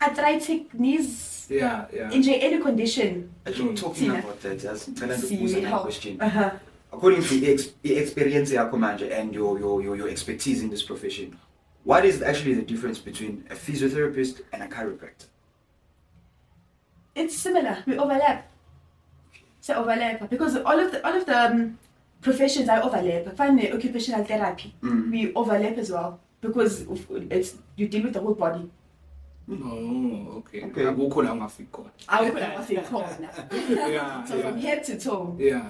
arthritic knees, injury, any condition. Talking about that, just See, a help. question. According to the experience yakho manje and your expertise in this profession, what is actually the difference between a physiotherapist and a chiropractor? It's similar. We overlap. So overlap because all of the professions I overlap. Find occupational therapy. We overlap as well because you deal with the whole body. Oh, okay. Akukho la ungafiki khona. So from head to toe. Yeah.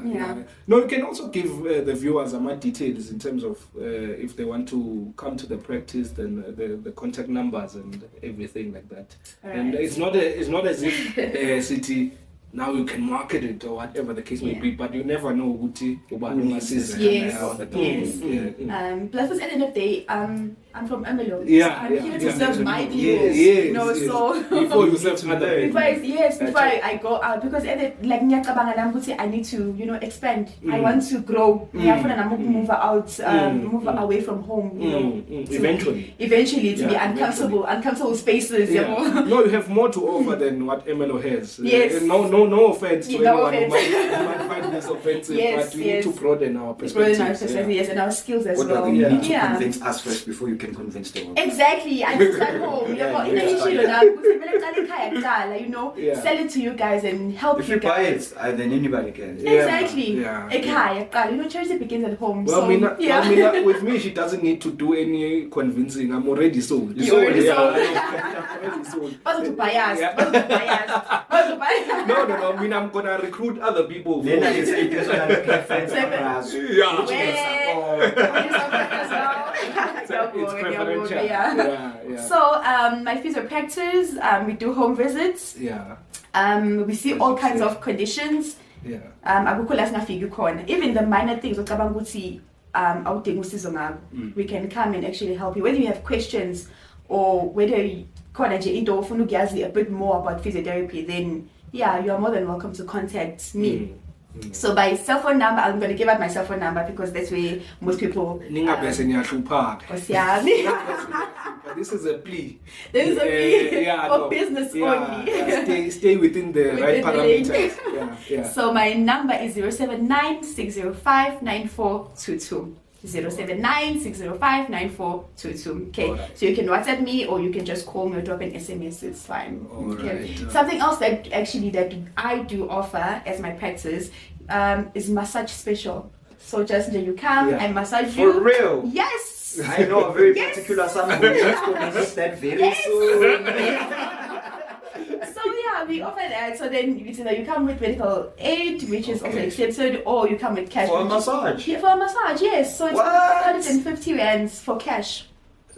No, you can also give the viewers more details in terms of if they want to come to the practice, then the contact numbers and everything like that. Right. And it's not as if city now you can market it or whatever the case may be, but you never know who Yes. Plus, at the end of the day, I'm from Ermelo. Yeah, So I'm here to serve my people. Yes, you know, yes. so Before you serve other people. Before I go out, because like I need to, you know, expand. I want to grow. Move out, move away from home. You know, eventually to be uncomfortable spaces. Yeah. You know? No, you have more to offer than what Ermelo has. Yes. No offense to No anyone offense. who might find this offensive, Yes, but we need to broaden our perspectives. Yes, and our skills as What well. rather, you need to Yeah. convince us first before you can convince the world. Exactly, I just at home. You know, Yeah. sell it to you guys and help If you you buy guys. it, then anybody can. Exactly. Yeah. You know, charity begins at home. Well, so, Mina, with me, she doesn't need to do any convincing. I'm already sold. You already sold. I'm already sold. What's to buy us? Yeah. What's to buy us? What's to buy us? No. I mean, I'm gonna recruit other people. Then I can say It's preferential. Yeah. So, my physio practice, we do home visits. Yeah. We see As all you kinds said. of conditions. Yeah. Even the minor things, we can come and actually help you. Whether you have questions or whether you a bit more about physiotherapy, then yeah, you are more than welcome to contact me. So by cell phone number, I'm going to give out my cell phone number because that's where most people. This is a plea. There is a plea for no. business only. Stay within the right Within the lane. parameters. Yeah. So my number is 079-605-9422. 079-605-9422. Okay, Alright. so you can WhatsApp me or you can just call me or drop an SMS. It's fine. Alright. Something else that I do offer as my practice is massage special. So just you come Yeah. and massage you. For real? Yes. I know a very Yes. particular someone who's going to miss that very Yes. soon. So yeah, we offer that. So then it's either you come with medical aid, which is also accepted, or you come with cash. For a which is- massage? Yeah, for a massage, yes. So it's What? 150 rands for cash.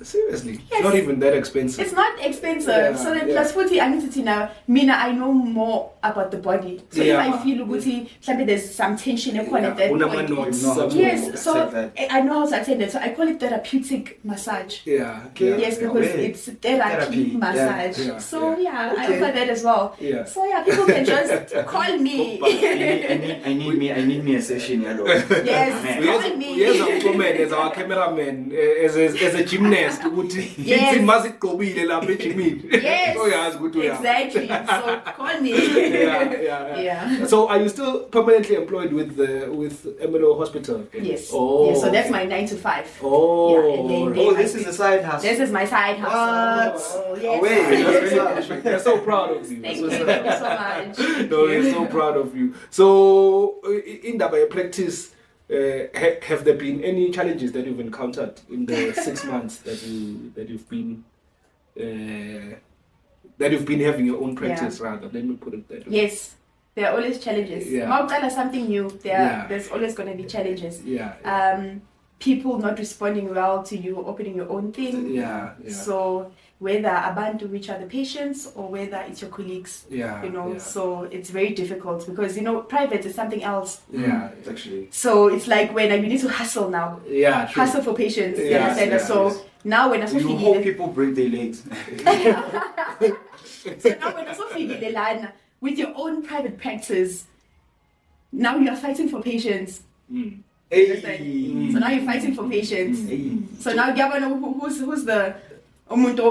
Seriously, Yes. not even that expensive. It's not expensive. Yeah, So then yeah. plus 40, I need to now, Mina, I know more about the body. So Yeah. if I feel Uguti, there's some tension at that point. Yes, so I know how to attend it. So I call it therapeutic massage. Yeah. Yes, because it's therapy massage. Yeah. So yeah, I Okay. offer that as well. Yeah. So yeah, people can just call me. I need me a session, hello. Yes, call me. Yes, I'm coming as our cameraman, as a gymnast. Yes. Yes. Yes, Oh yeah, it's good to hear. exactly. So call me. Yeah. So are you still permanently employed with Ermelo Hospital? Yes. Oh. Yes, so that's my 9 to 5. Oh. Yeah, and then Oh, this is a side hustle. This is my side hustle. What? Oh, yes. Wait, We're so proud of you. Thank you so much. No, we're so proud of you. So, in the practice, have there been any challenges that you've encountered in the 6 months that you've been having your own practice? Rather, let me put it that way. Yes, there are always challenges. Yeah. Mautala something new. There's always going to be challenges. Yeah. People not responding well to you opening your own thing. Yeah. So whether abantu, which are the patients, or whether it's your colleagues, Yeah. so it's very difficult because private is something else. Yeah. It's actually. So it's like when you need to hustle now. Yeah. True. Hustle for patients. You Yes, understand? yes, So yes. now when I You hope people break their legs. So now when I saw Lana with your own private practice, now you are fighting for patients. Hey. So now you're fighting for patients. Hey. So now you know who's the umuntu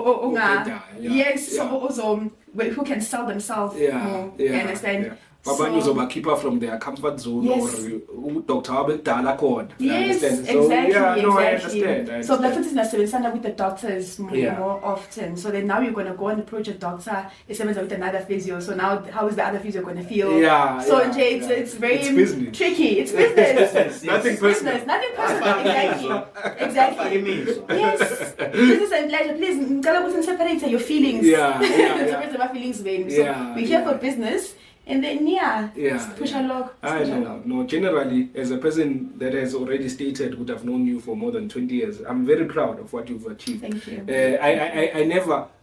yes, Yeah. so also who can sell themselves more. You understand? Yeah. Abanye uzobakhipha from their comfort zone, Yes. or Dr. Abedala khona. Yes, Understand? exactly. So, yeah, no, I exactly. understand. So the foot is nasebenzisana with the doctors Yeah. more often. So then now you're gonna go and approach a doctor, esebenza with another physio. So now how is the other physio gonna feel? Yeah. So yeah, Jay, yeah. it's very It's business. tricky. It's business. Nothing It's personal. business. Nothing personal. Exactly. Yes. Business and pleasure. Please, ngicela ukuthi separate your feelings. Yeah. Separate my feelings, babe. So Yeah, we're here yeah. for business. And then push along. I know. No, generally, as a person that has already stated would have known you for more than 20 years, I'm very proud of what you've achieved. Thank you.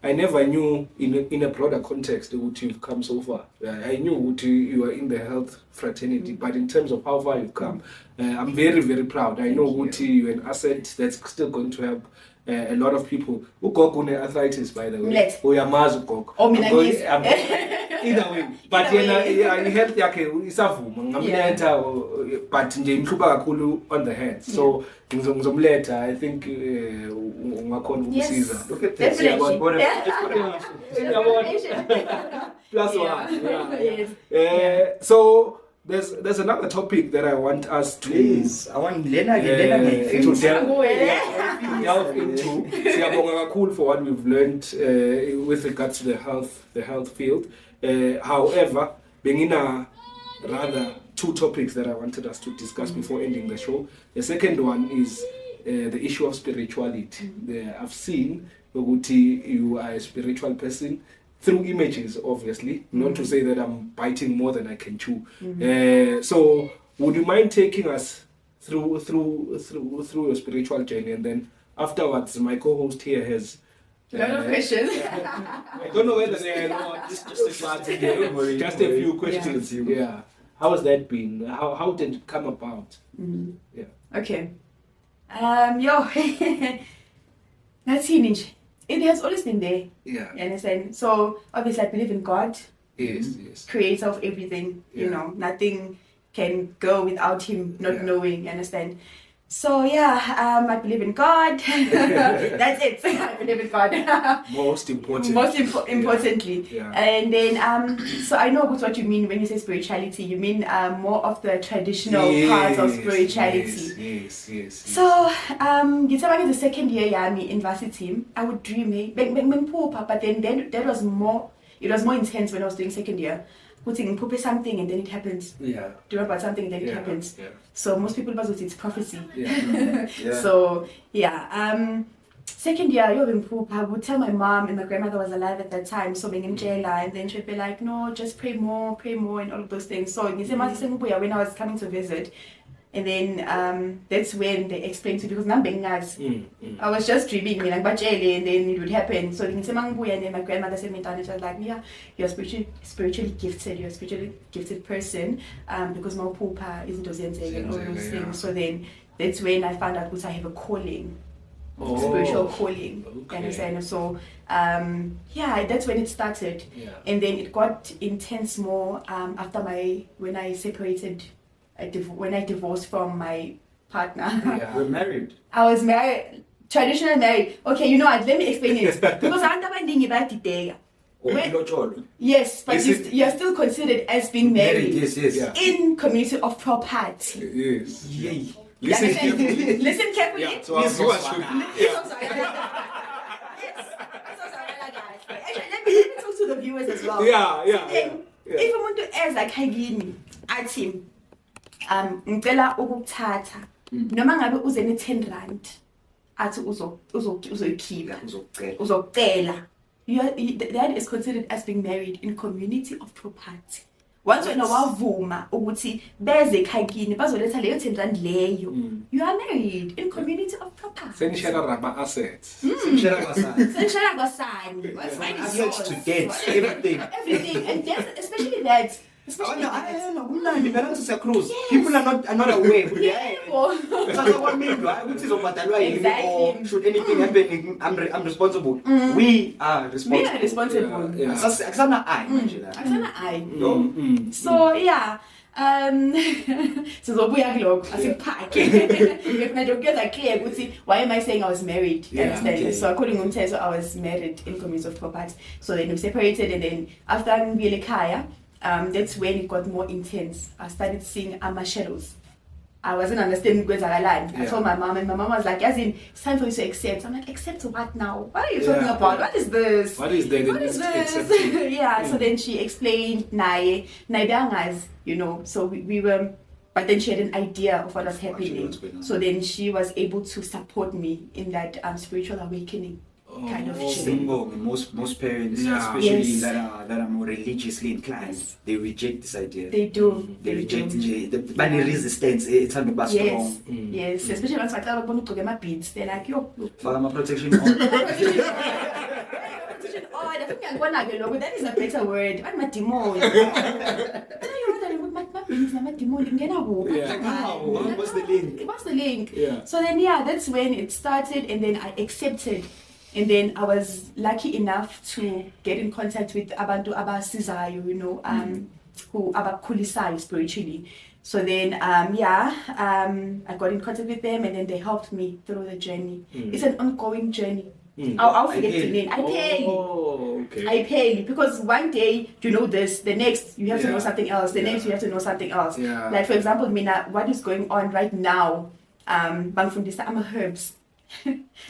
I never knew in a broader context that you've come so far. I knew you were in the health fraternity, but in terms of how far you've come, I'm very, very proud. I know you're an asset that's still going to help a lot of people. Ugogo arthritis, by the way. Mlet. Uyamazi ugogo. Oh, mina I'm going- ngiyizwa. I'm- Either way. But Either yena way. i-health yakhe isavuma. Ngamletha but nje imhlupha kakhulu on the head. So ngizomletha. I think ungakhona ukumsiza. Yes. Look at this. Definitely. Plus Yeah. one. Yes. So there's another topic that I want us to Please, I want Lena to to delve into. Siyabonga kakhulu for what we've learned with regards to the health field. However, bengina rather two topics that I wanted us to discuss before ending the show. The second one is the issue of spirituality. I've seen ukuthi you are a spiritual person through images, obviously. Not to say that I'm biting more than I can chew. So, would you mind taking us through your spiritual journey, and then afterwards, my co-host here has. A lot of questions. I don't know whether they are not. Just a few questions. Yeah. How has that been? How did it come about? Yeah. Okay. That's it. It has always been there. Yeah. You understand? So obviously I believe in God, Yes. creator of everything. You Yeah. know, nothing can go without him not Yeah. knowing. You understand? So yeah, I believe in God. That's it. I believe in God. Most important. Importantly. Yeah. And then so I know what you mean when you say spirituality. You mean more of the traditional parts of spirituality. Yes. So, ngicabanga the second year yami in varsity, I would dream bengiphupha, but then that was more, it was more intense when I was doing second year. Putting ngiphuphe something and then it happens. Yeah. Dream about something and then it happens. Yeah. So most people believe it's prophecy. Yeah. So yeah, second year, I would tell my mom, and my grandmother was alive at that time, so being in jail, and then she'd be like, no, just pray more, and all of those things. So when I was coming to visit, and then that's when they explained to me, because I was just dreaming, and then it would happen. So and then my grandmother said me down, and she was like, yeah, you're spiritually gifted, you're a spiritually gifted person, because my pupa isn't and all those things. So then that's when I found out that I have a calling. Spiritual calling. Okay. Understand? So yeah, that's when it started. Yeah. And then it got intense more after when I divorced from my partner. Yeah. We're married. I was married, traditional married. Okay, you know what, let me explain it. Because yes, but you're still considered as being married. Yes. Yeah. In community of property. Yes. Yay. Listen carefully. Listen carefully. Yeah. So I'm so sorry. Yes, actually, let me talk to the viewers as well. Yeah. Then, if umuntu eza khayini athi ngicela ukuthatha noma ngabe uze ne-10 rand athi uzoyikhipha uzokucela, that is considered as being married in community of property. Once wena wavuma ukuthi beze ekhayini bazoletha leyo 10 rand leyo, you are married in community of property. Senishare rama assets. Senishare kwasani. What's mine is yours. Assets to date, everything. Everything, and that's, especially that. Oh, no, I don't know. Cruise. People are not aware. Exactly. Should anything happen, I'm responsible. We are responsible. We are responsible. Yeah. Aksana I. No. So yeah. Sizobuya kulokho asiphake. Ngifuna nje ukwenza clear ukuthi why am I saying I was married? Yeah, Understand? okay. So according to umthetho, I was married in community of property. So then we separated, and then after ngibuyele ekhaya, that's when it got more intense. I started seeing shadows. I wasn't understanding kwenzakalani. I told my mom, and my mom was like, as in, it's time for you to accept. I'm like, accept what now? What are you talking about? What is this? What is that? What is this? Yeah, so then she explained, Naibangas, you know, so we were, but then she had an idea of what was happening. So then she was able to support me in that spiritual awakening kind of journey. Most parents, Yeah. especially Yes. that are more religiously inclined, they reject this idea. They do. They reject the bunny resistance. It's under Yes, strong. yes, especially once I start to get my beads, they're like, yo, For my protection. on. oh, I think I'm gonna get logo. That is a better word. I'm a demon. What's the link? What's the link? Yeah. So then, that's when it started, and then I accepted. And then I was lucky enough to get in contact with abantu abasizayo, who abakhulisayo spiritually. So then, I got in contact with them, and then they helped me through the journey. It's an ongoing journey. I'll forget to name. I pay. Okay. I pay because one day you know this, the next you have to know something else, the next you have to know something else. Yeah. Like for example, Mina, what is going on right now? Bangfundisa, I'm a herbs.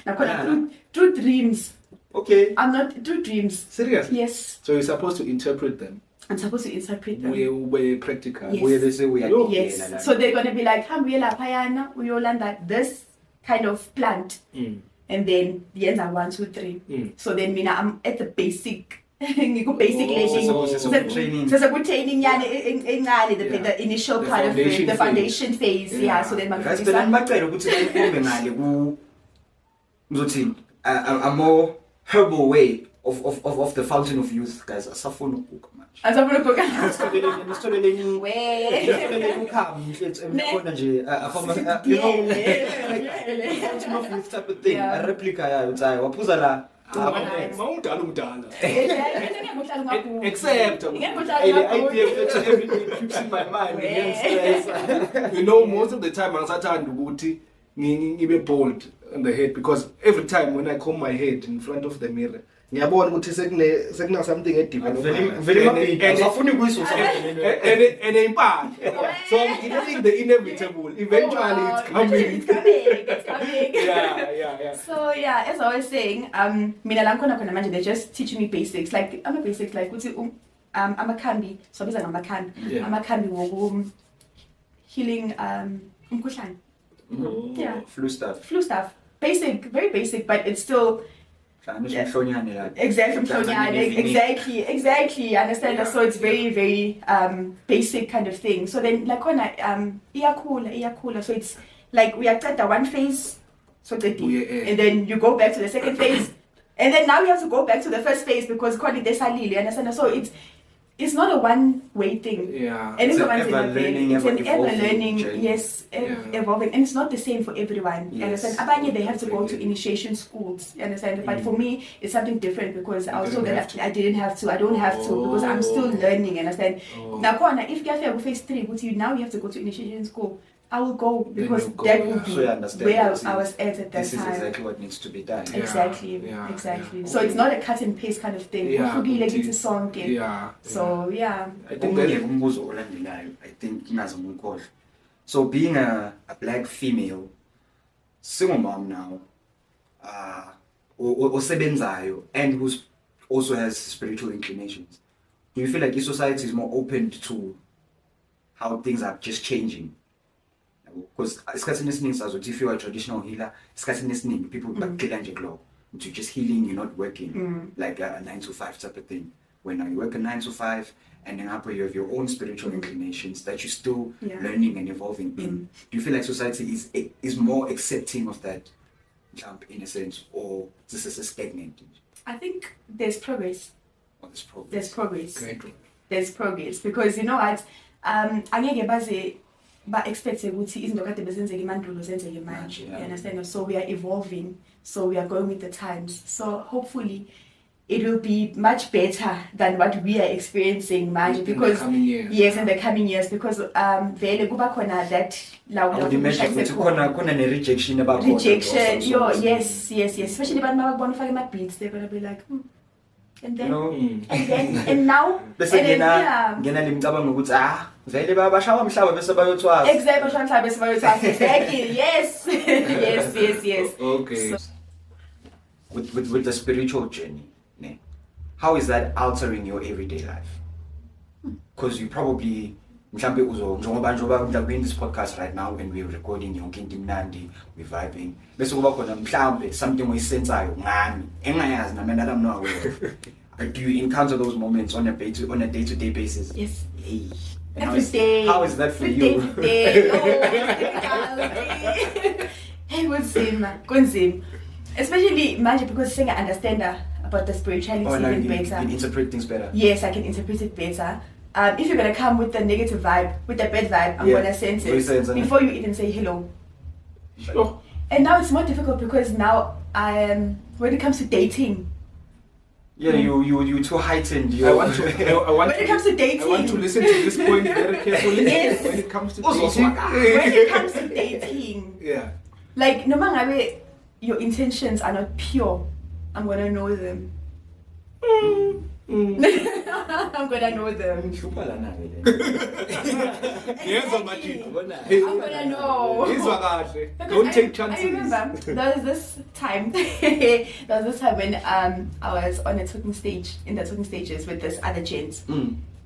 Now, through dreams. Okay. I'm not through dreams. Seriously? Yes. So you're supposed to interpret them. I'm supposed to interpret them. We're practical. Yes. Where they say we are. Yes. So they're gonna be like, "Hambuyela payana, uyolanda this kind of plant," and then the ends are 1, 2, 3. So then Mina, I'm at the basic. Basic training. So good training, the initial The part of the foundation foundation phase. Yeah. So then Guys, but I'm back there. A more herbal way of the fountain of youth, guys. Asafuna book much. Fountain of youth type of thing. A replica, Except everything keeps in my mind. Most of the time I'm bold on the head because every time when I comb my head in front of the mirror, ngiyabona ukuthi sekuna something very and impala. So I'm dealing the inevitable. Eventually it's coming. It's coming. Yeah. So as I was saying, mina la khona manje they just teaching me basics. Like I'm a basics like ukuthi amakhambi, so biza ngamakhambi. Amakhambi woku healing umkhuhlane. Yeah. Flu stuff. Basic, very basic, but it's still exactly. Understand that? So it's very, very basic kind of thing. So then like iyakula. So it's like we are at the one phase, so and then you go back to the second phase, and then now you have to go back to the first phase because you understand? So it's not a one-way thing. Yeah. And It's an ever-learning, evolving journey. yes, evolving. And it's not the same for everyone. You Yes. understand? Abanye, they have to go to initiation schools. You understand? But for me, it's something different because I was told that I didn't have to. I don't have to because I'm still learning. You understand? Now, if you have phase 3, but now you have to go to initiation school. I will go because that will be So you understand where that I was at that this time. is exactly what needs to be done. Exactly. Yeah. So it's not a cut and paste kind of thing. Yeah. So I think I that think so being a black female, single mom now, osebenzayo, and who also has spiritual inclinations, do you feel like this society is more open to how things are just changing? Because if you are a traditional healer, people to just healing, you're not working like a 9 to 5 type of thing. When you work a 9 to 5 and then you have your own spiritual inclinations that you're still learning and evolving in. Do you feel like society is more accepting of that jump in a sense, or this is a stagnant? I think there's progress. There's progress. There's progress because you know what, angeke baze ba expect ukuthi izinto kade bezenzeka mandulo zenzeke manje. You understand? So we are evolving, so we are going with the times. So hopefully it will be much better than what we are experiencing manje because in the coming years because vele kuba khona that I would imagine khona ne rejection about rejection. Yes, especially abantu mabakubona ufake ama beats, they're going to be like and then and now bese ngena limcabanga ukuthi vele bayashaya umhlaba bese bayothwasa. Exactly. Yes. Okay. So, with the spiritual journey, how is that altering your everyday life? Because you probably njengoba we're in this podcast right now and we're recording yonke into imnandi, we're vibing, bese kuba khona mhlawumbe something oyisenzayo ngani engayazi nami that I'm not aware of. Do you encounter those moments on a day-to-day basis? yes. Hey. Every day. How is that for you? Hey, kunzima. Especially manje because I understand about the spirituality even better. You can interpret things better. Yes, I can interpret it better. if you're gonna come with the negative vibe, with the bad vibe, I'm gonna sense Very sense, it before you even say hello. Sure. And now it's more difficult because now when it comes to dating, Yeah, you too heightened. I want to. I want when it comes to dating, I want to listen to this point very carefully. Yes. When it comes to Also, dating. when it comes to dating, Yeah. like no matter your intentions are not pure, I'm gonna know them. I'm gonna know them. Yes, Exactly. I'm gonna know. Because Don't take I chances. remember there was this time when I was on a talking stage, in the talking stages with this other gent.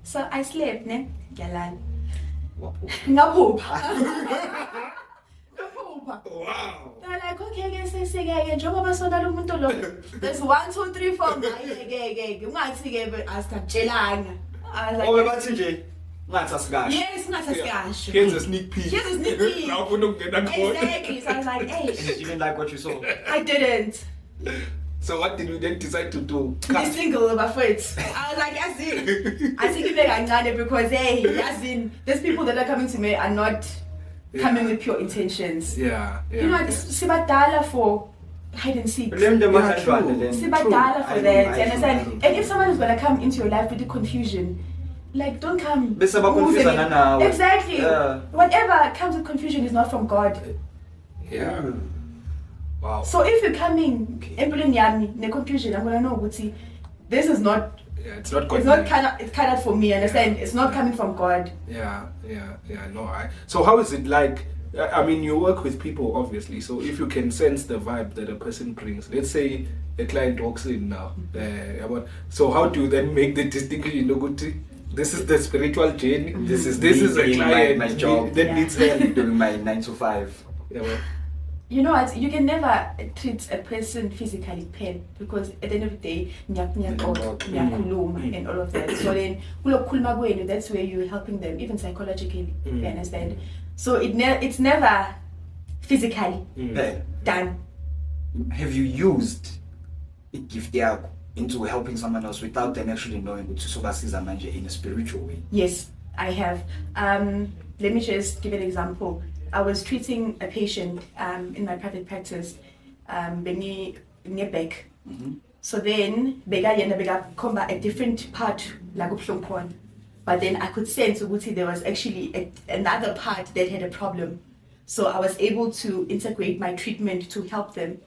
So I slept, ne? Yalan. Ngaphupha. Wow. They're like, okay, njengoba sona lo muntu lo. There's 1, 2, 3, 4. Ungathi-ke asitatshelanga. I was like, Oh, bathi nje ngathi asikahle. yes, ungasasikasho. Here's a sneak peek. Here's a sneak peek. Now ufuna ukungena khona. Exactly. So I was like, hey, You didn't like what you saw. I didn't. So what did you then decide to do? Be single bafowethu. I was like, yazini. I think ibe kancane because hey, yazini, these people that are coming to me are not coming with pure intentions. Yeah. You know, sibadala for hide and seek. Blame them Yeah, as true. well, then. Sibadala I for know, that. I You understand? know. And if someone is gonna come into your life with the confusion, like don't come. Bese bakonfuse oozing it. nawe. Exactly. Yeah. Whatever comes with confusion is not from God. Yeah. Wow. So if you're coming, employing yami, ne confusion, I'm gonna know ukuthi this is not. Yeah, it's not good. It's not kind of for me. Understand? It's not coming from God. Yeah. No, so how is it like? I mean, you work with people, obviously. So if you can sense the vibe that a person brings, let's say a client walks in now. So how do you then make the distinction? This is the spiritual journey. This is a doing client my job. that Yeah. needs help. Doing my 9 to 5. Yeah, well, You know what? You can never treat a person physically pain because at the end of the day, niyakhuluma and all of that. So then, kulokukhuluma kwenu, that's where you're helping them, even psychologically. You understand? So it's never physically Hey, done. have you used a gift yakho into helping someone else without them actually knowing ukuthi sobasiza manje in a spiritual way? Yes, I have. Let me just give an example. I was treating a patient in my private practice, back. So then, bega combat a different part like uphlongkhona. But then I could sense ukuthi there was actually another part that had a problem. So I was able to integrate my treatment to help them.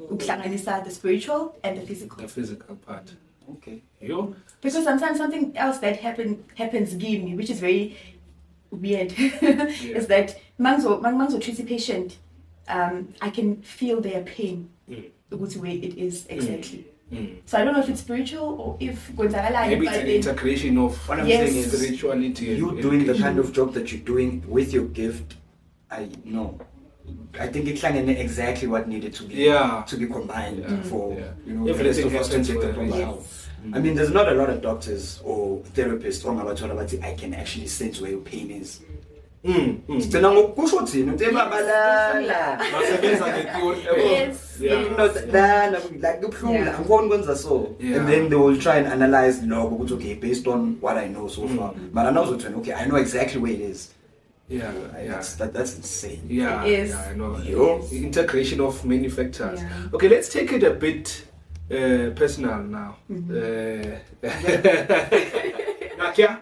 Ukuhlanganisa the spiritual and the physical. the physical part. Okay. You? Because sometimes something else that happens give me, which is very weird, is that manzo treats a patient, I can feel their pain, which way it is exactly. So I don't know if it's spiritual or if Maybe it's an integration of What I'm Yes. saying is, spirituality. and you doing the education. kind of job that you're doing with your gift, I know. I think it's exactly what needed to be combined for the rest Everything of us to happens take for the a proper reason. help. I mean, there's not a lot of doctors or therapists or ngabathola I can actually sense where your pain is. Sigcina ngokusho thina uthi babalala. Basebenza nge-theory. Yes. Like kubuhlungu angikoni ukwenza so. Yeah. And then they will try and analyze lokho ukuthi okay, based on what I know so far. But I know okay, I know exactly where it is. Yeah. That's insane. Yeah, It is. yeah, I know. Yes. The integration of many factors. Yeah. Okay, let's take it a bit personal now. Nakia?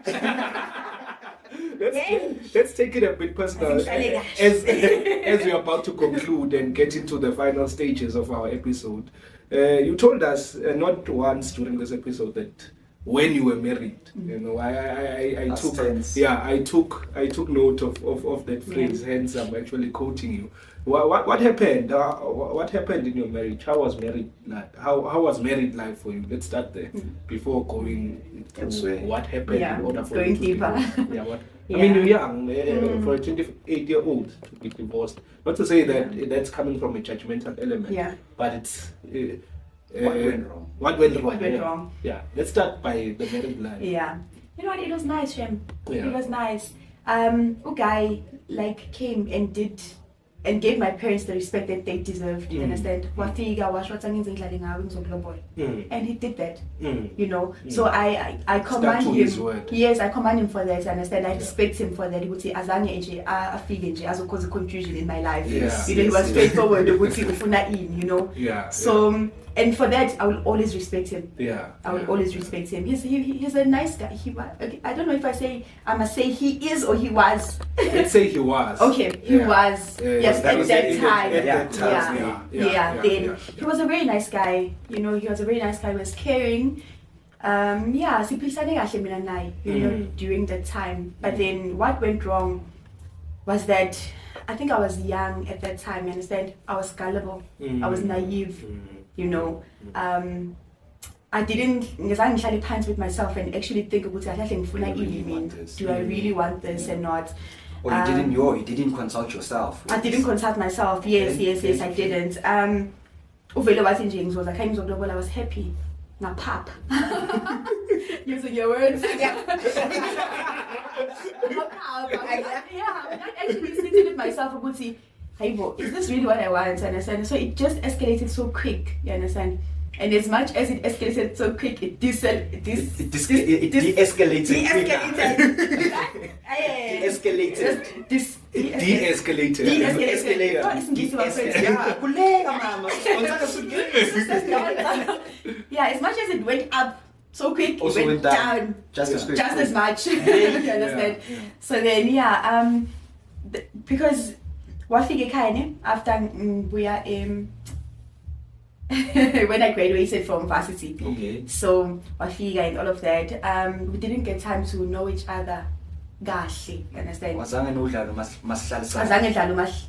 Let's take it a bit personal as we're about to conclude and get into the final stages of our episode. You told us not once during this episode that when you were married, you know, I Past took tense. I took note of that phrase. Hence, I'm actually quoting you. What happened? What happened in your marriage? How was married life? How was married life for you? Let's start there before going to what happened in order for going you to deeper. divorce. I mean, you're young for a 28-year-old to be divorced. Not to say that that's coming from a judgmental element, but it's. What went wrong? What went wrong? What went wrong? Yeah, let's start by the married life. Yeah. You know what? It was nice, Shem. Yeah. It was nice. A guy like came and did and gave my parents the respect that they deserved. You understand? And he did that. You know. So I commend Stuck to his him. word. Yes, I commend him for that. You understand? I respect him for that. He would say, I feel as cause confusion in my life. Yes, You know, he was yes. straightforward. You know. Yeah. So. And for that, I will always respect him. Yeah. I will always respect him. He's a nice guy. I don't know if I must say he is or he was. Let's say he was. Okay, he was. Yes, that at was that it. time. At that time, Then he was a very nice guy. You know, he was a very nice guy. He was caring. During that time. But then what went wrong was that I think I was young at that time. You understand? I was gullible. I was naive. You know, I didn't ngizange pants with myself and actually think about do I really want this and not. Or you didn't consult yourself. I didn't consult myself. Yes, I didn't. I was happy. Now pop. Using your words. I actually sitting with myself about see, is this really what I want? You understand? So it just escalated so quick, you understand? And as much as it escalated so quick, it de-escalated. De-escalated. Yeah, as much as it went up so quick, also it went down just as quick. Just as much. You understand? Yeah. So then, because after we are when I graduated from varsity, so Wafika and all of that, we didn't get time to know each other. You understand?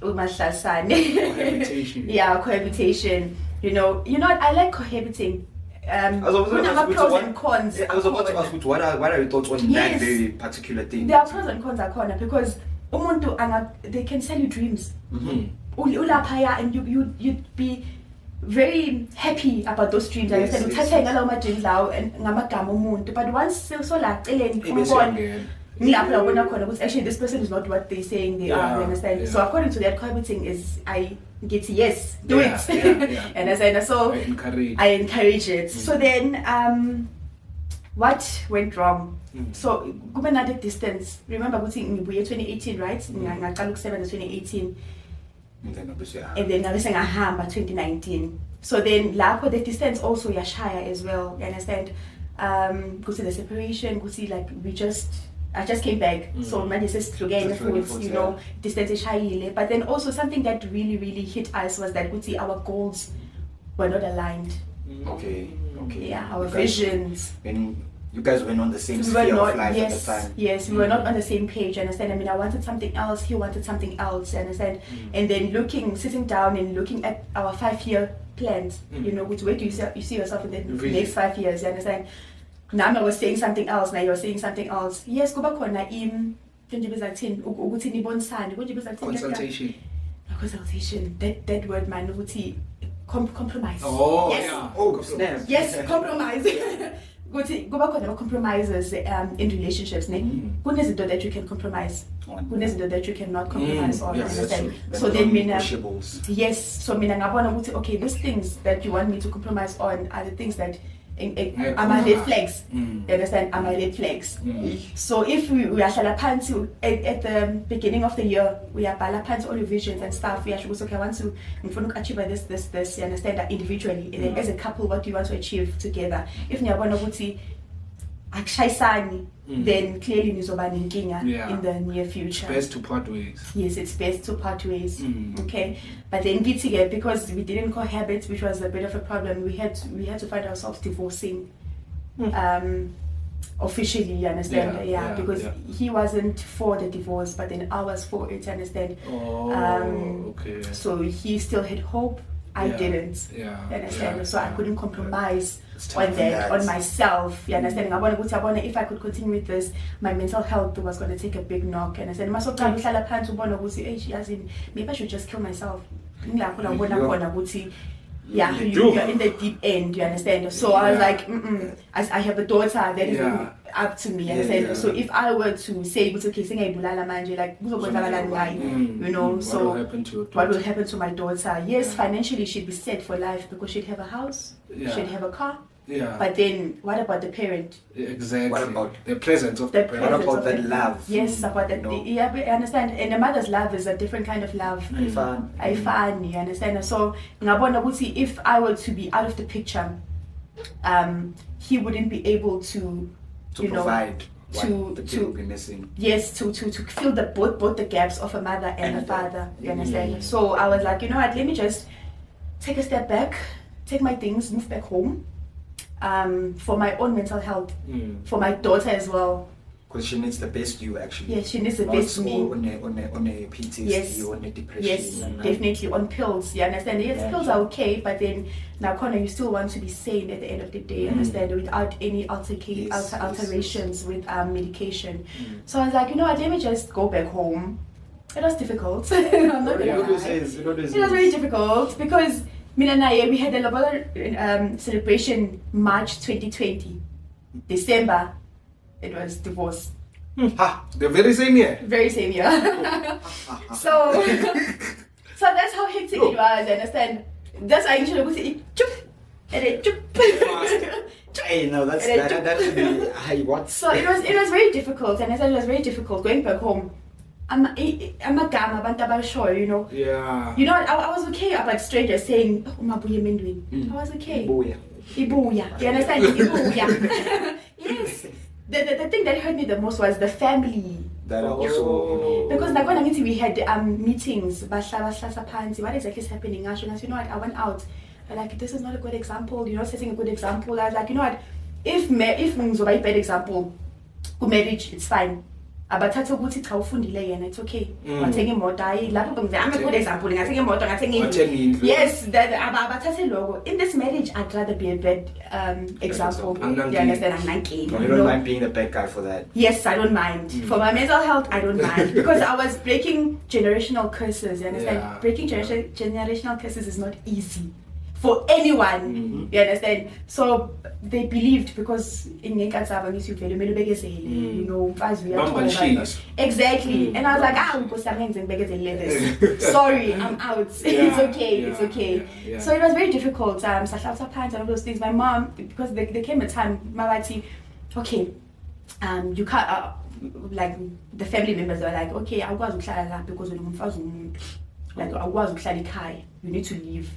Cohabitation. Yeah, cohabitation. You know what? I like cohabiting. Pros and cons. I was about to ask, what are your thoughts on that very particular thing? There are pros and cons because they can sell you dreams. And you'd be very happy about those dreams. But once actually this person is not what they're saying they are. You understand? Yeah. So according to that, cohabiting is I get yes, do it. And so I encourage it. So then what went wrong? So given at the distance, remember we're 2018, right? 2018. And then I was saying 2019. So then the distance also yashaya as well. You understand? Go to the separation, go see like I just came back. So my distance distance is high. But then also something that really, really hit us was that our goals were not aligned. Okay. Yeah, our visions. And you guys were not on the same sphere of life at the time. Yes, we were not on the same page, understand? I mean, I wanted something else, he wanted something else, understand? And then sitting down and looking at our 5-year plans, which way do you see yourself in the next 5 years, you understand? Now I was saying something else, now you're saying something else. Yes, consultation. Consultation. That word, man, compromise. Oh, yes. yeah. Oh, snap. Yes, compromise. Go back on compromises in relationships. Izinto that you can compromise. Izinto that you cannot compromise on. Yes, Understand? that's So then negotiables. So ngabona okay, these things that you want me to compromise on are the things that are my red flags. You understand? Are my red flags. So if we are shalapansi at the beginning of the year, we are balapansi all your visions and stuff. We are okay, I want to achieve this, you understand, that individually. And then as a couple, what do you want to achieve together? If you want to then clearly nizoba nenkinga in the near future. It's best to part ways. Yes, it's best to part ways. Okay, but then because we didn't cohabit, which was a bit of a problem, we had to find ourselves divorcing officially, you understand? Because he wasn't for the divorce, but then I was for it, understand? Okay. So he still had hope. I didn't. Understand? So I couldn't compromise on that, on myself. You understand? If I could continue with this, my mental health was going to take a big knock. And I said, maybe I should just kill myself. Yeah, do. you're in the deep end, you understand? So I was Yeah. like, as I have a daughter that is Yeah. up to me, you Yeah, understand? yeah. So if I were to say, it's okay, singayibulala manje, like, you know, What so will happen to your what will daughter? happen to my daughter? Yes, Yeah. financially she'd be set for life because she'd have a house, Yeah. she'd have a car. Yeah. But then, what about the parent? Exactly. What about the presence of The the parent? What presence about of that the- love? Yes, about that. No. Yeah, but I understand. And a mother's love is a different kind of love. Fun. I find, you understand? So, ngabona ukuthi if I were to be out of the picture, he wouldn't be able to, To you know, provide to- what the kid to- will be missing. yes, to fill the both the gaps of a mother and a And father. You understand? So I was like, you know what? Let me just take a step back, take my things, move back home, for my own mental health, for my daughter as well. Because she needs the best you actually. Yes, she needs the Not best me. all on a PTSD, Yes. on a depression. Yes, and, definitely on pills. You understand? Yes, Yeah, pills sure. are okay, but then now, Connor, you still want to be sane at the end of the day. Understand? Without any alterations with medication. So I was like, you know what? Let me just go back home. It was difficult. I'm not gonna lie. It was very difficult because Mina and I, we had a Lobola celebration March 2020. December, it was divorce. The very same year. Very same year. so that's how hectic it was, understand? That's why I usually would say chup and then chup. Hey, no, that should be hey, what? So it was very difficult, and I said it was very difficult going back home. I'm a gamma bantabal show, you know. Yeah. You know, I was okay about strangers saying, oh, Mabuye Mendwin. I was okay. Booyah. Ibuya. You understand? Ibuya. Yes. The thing that hurt me the most was the family. That are also, Because nakona ngithi we had meetings, bahlasa phansi, what exactly is happening? Ngasho, you know what, I went out. I'm like, this is not a good example, you're not setting a good example. I was like, you know what, if ngizoba a bad example, marriage, it's fine. Abathatha ukuthi cha ufundile yena, it's okay. Wathenga imoto, hayi lapho I'm a good example, ngathenga imoto, ngathenga indlu. Yes, abathathe logo. In this marriage, I'd rather be a bad example. You understand? I'm not you don't mind being the bad guy for that. Yes, I don't mind. For my mental health, I don't mind. Because I was breaking generational curses, you understand? Yeah. Breaking generational curses is not easy for anyone, you understand? So they believed because in Nekatsaba, you know, as we are Bamba told cheese. about- Exactly. And I was like, because I'm sorry, I'm out. It's okay, it's okay. Yeah. So it was very difficult. Sahlausa pants and all those things. My mom, because there came a time, Mawati, okay, you can't, like the family members were like, okay, I was because like I was you need to leave.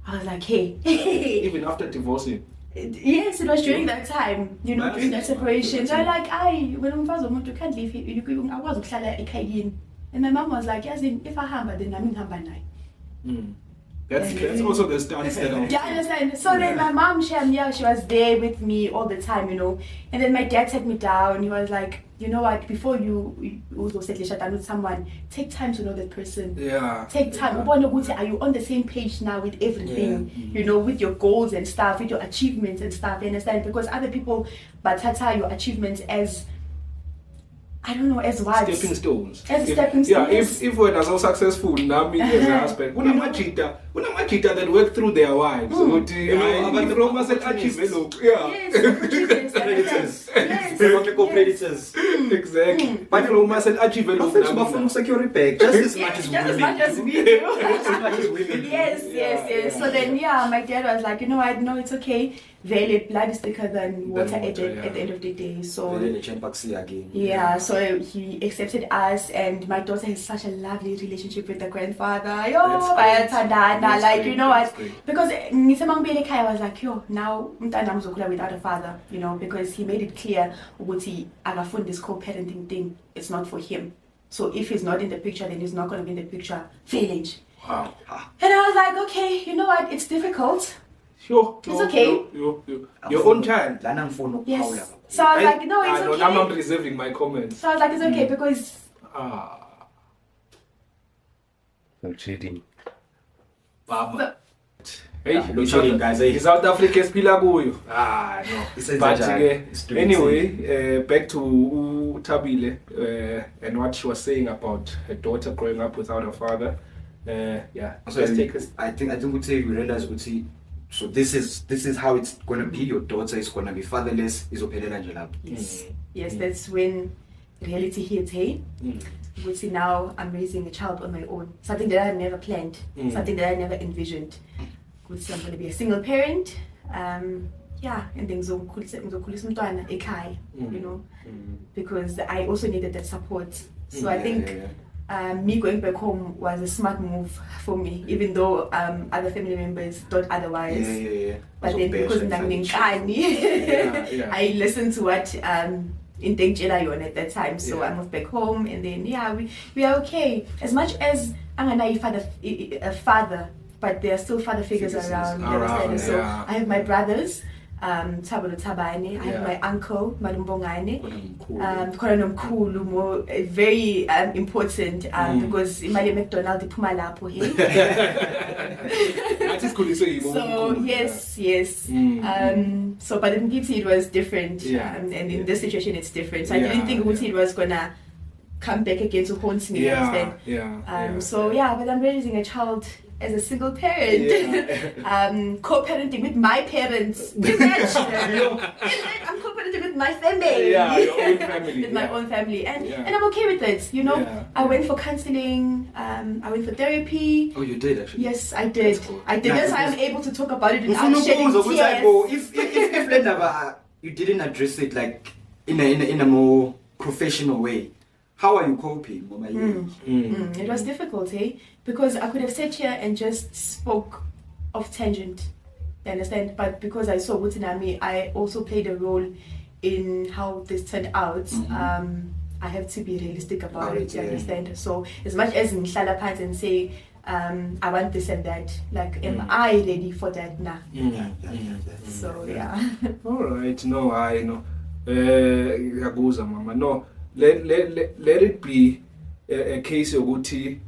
I was like, hey. Even after divorcing. Yes, it was during that time, you know, That's during that separation. So good. I'm like, you can't leave here. I was and my mom was like, yes, if I hammer, then I'm in That's also the stance that Do you understand? So then my mom, she was there with me all the time, you know. And then my dad sat me down. He was like, you know what? Before you also settle down with someone, take time to know that person. Yeah. Take time. Are you on the same page now with everything? You know, with your goals and stuff, with your achievements and stuff. You understand? Because other people, but your achievements as, I don't know, as what? Stepping stones. As stepping stones. Yeah, if we're so successful, Nami as a husband, Unamachita that work through their wives. If Roma said achieve, Yes, achievements. Yes. Predators. Exactly. But Roma said achieve, Bafuna security bag just as much as Just as women. much as we do. Just as much as women. Yes. So then, my dad was like, you know what? No, it's okay. Blood is thicker than water at the end of the day. So Again. yeah, so he accepted us, and my daughter has such a lovely relationship with the grandfather. That's Like, great. you know what? That's great. Because I was like, now I'm without a father, you know, because he made it clear this co-parenting thing, it's not for him. So if he's not in the picture, then he's not going to be in the picture. Village. Wow. And I was like, okay, you know what? It's difficult. Sure. It's okay. Your own child. Yes. So I was like, no, it's okay. I'm reserving my comments. So I was like, it's okay because cheating. But- Hey, cheating, guys, hey. South Africa siphila kuyo. No. But anyway, back to Thabile and what she was saying about her daughter growing up without her father. Yeah, So let's take us. I think Uti, you realize Uti, so this is how it's gonna be. Your daughter is gonna be fatherless. Is Ophelela. Yes, that's when reality hits. Hey, which now I'm raising a child on my own. Something that I had never planned. Something that I never envisioned. Which I'm going to be a single parent. Yeah, and then ngizokhulisa umntwana ekhaya, you know, because I also needed that support. So I think me going back home was a smart move for me, even though other family members thought otherwise. But then because I listened to what Intengela yon at that time, so I moved back home, and then we are okay. As much as I'm a father, but there are still father figures around. You understand? So I have my brothers. Thabile Dladla, I have my uncle Malumbongane, Khona nomkhulu, more very important because imali McDonald iphuma lapho he. So yes. So but in Gipsy it was different, and in this situation it's different. So I didn't think it was gonna come back again to haunt me. So but I'm raising a child as a single parent, co-parenting with my parents. I'm co-parenting with my family. Your own family. With my own family, and I'm okay with it. You know, I went for counseling. I went for therapy. Oh, you did actually? Yes, I did. I did. That's why I'm able to talk about it without If you didn't address it like in a more professional way, how are you coping? It was difficult, because I could have sat here and just spoke off tangent, you understand? But because I saw Wutinami, I also played a role in how this turned out. I have to be realistic about it, you understand? So as much as Nishala pants and say, I want this and that, like, am I ready for that now? So all right, no, I know. Yaguza mama, no. Let it be a case of Uti.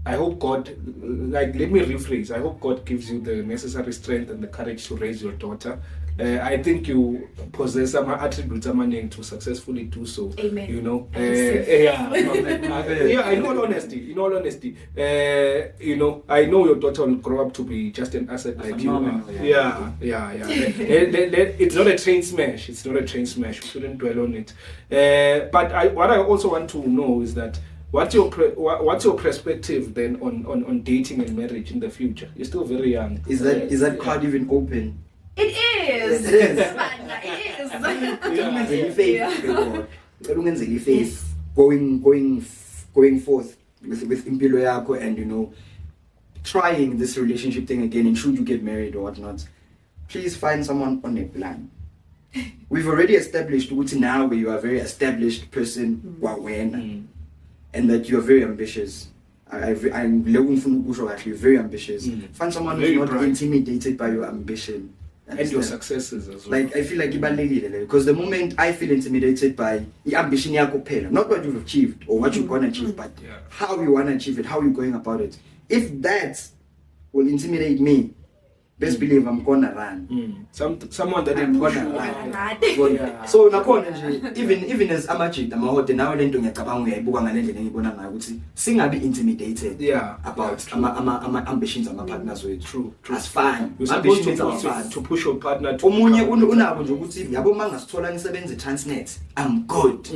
I hope God, let me rephrase. I hope God gives you the necessary strength and the courage to raise your daughter. I think you possess some attributes to successfully do so. Amen. You know, in all honesty, you know, I know your daughter will grow up to be just an asset like you are. It's not a train smash. We shouldn't dwell on it. But what I also want to know is that what's your perspective then on dating and marriage in the future? You're still very young. Is that card even open? It is. Going forth with impilo yako, and you know, trying this relationship thing again, and should you get married or whatnot, please find someone on a plan. We've already established now where you are a very established person, and that you are very ambitious. I'm actually very ambitious. Find someone who's not intimidated by your ambition. And your successes as well. Like, I feel like because the moment I feel intimidated by the ambition, not what you've achieved or what you're going to achieve, but how you want to achieve it, how you're going about it. If that will intimidate me, best believe I'm gonna run. Someone that I'm gonna run. So even as amateur, now singabi intimidated about my ambitions and my partners with. True. That's fine. You're supposed to push your partner to Transnet. I'm good.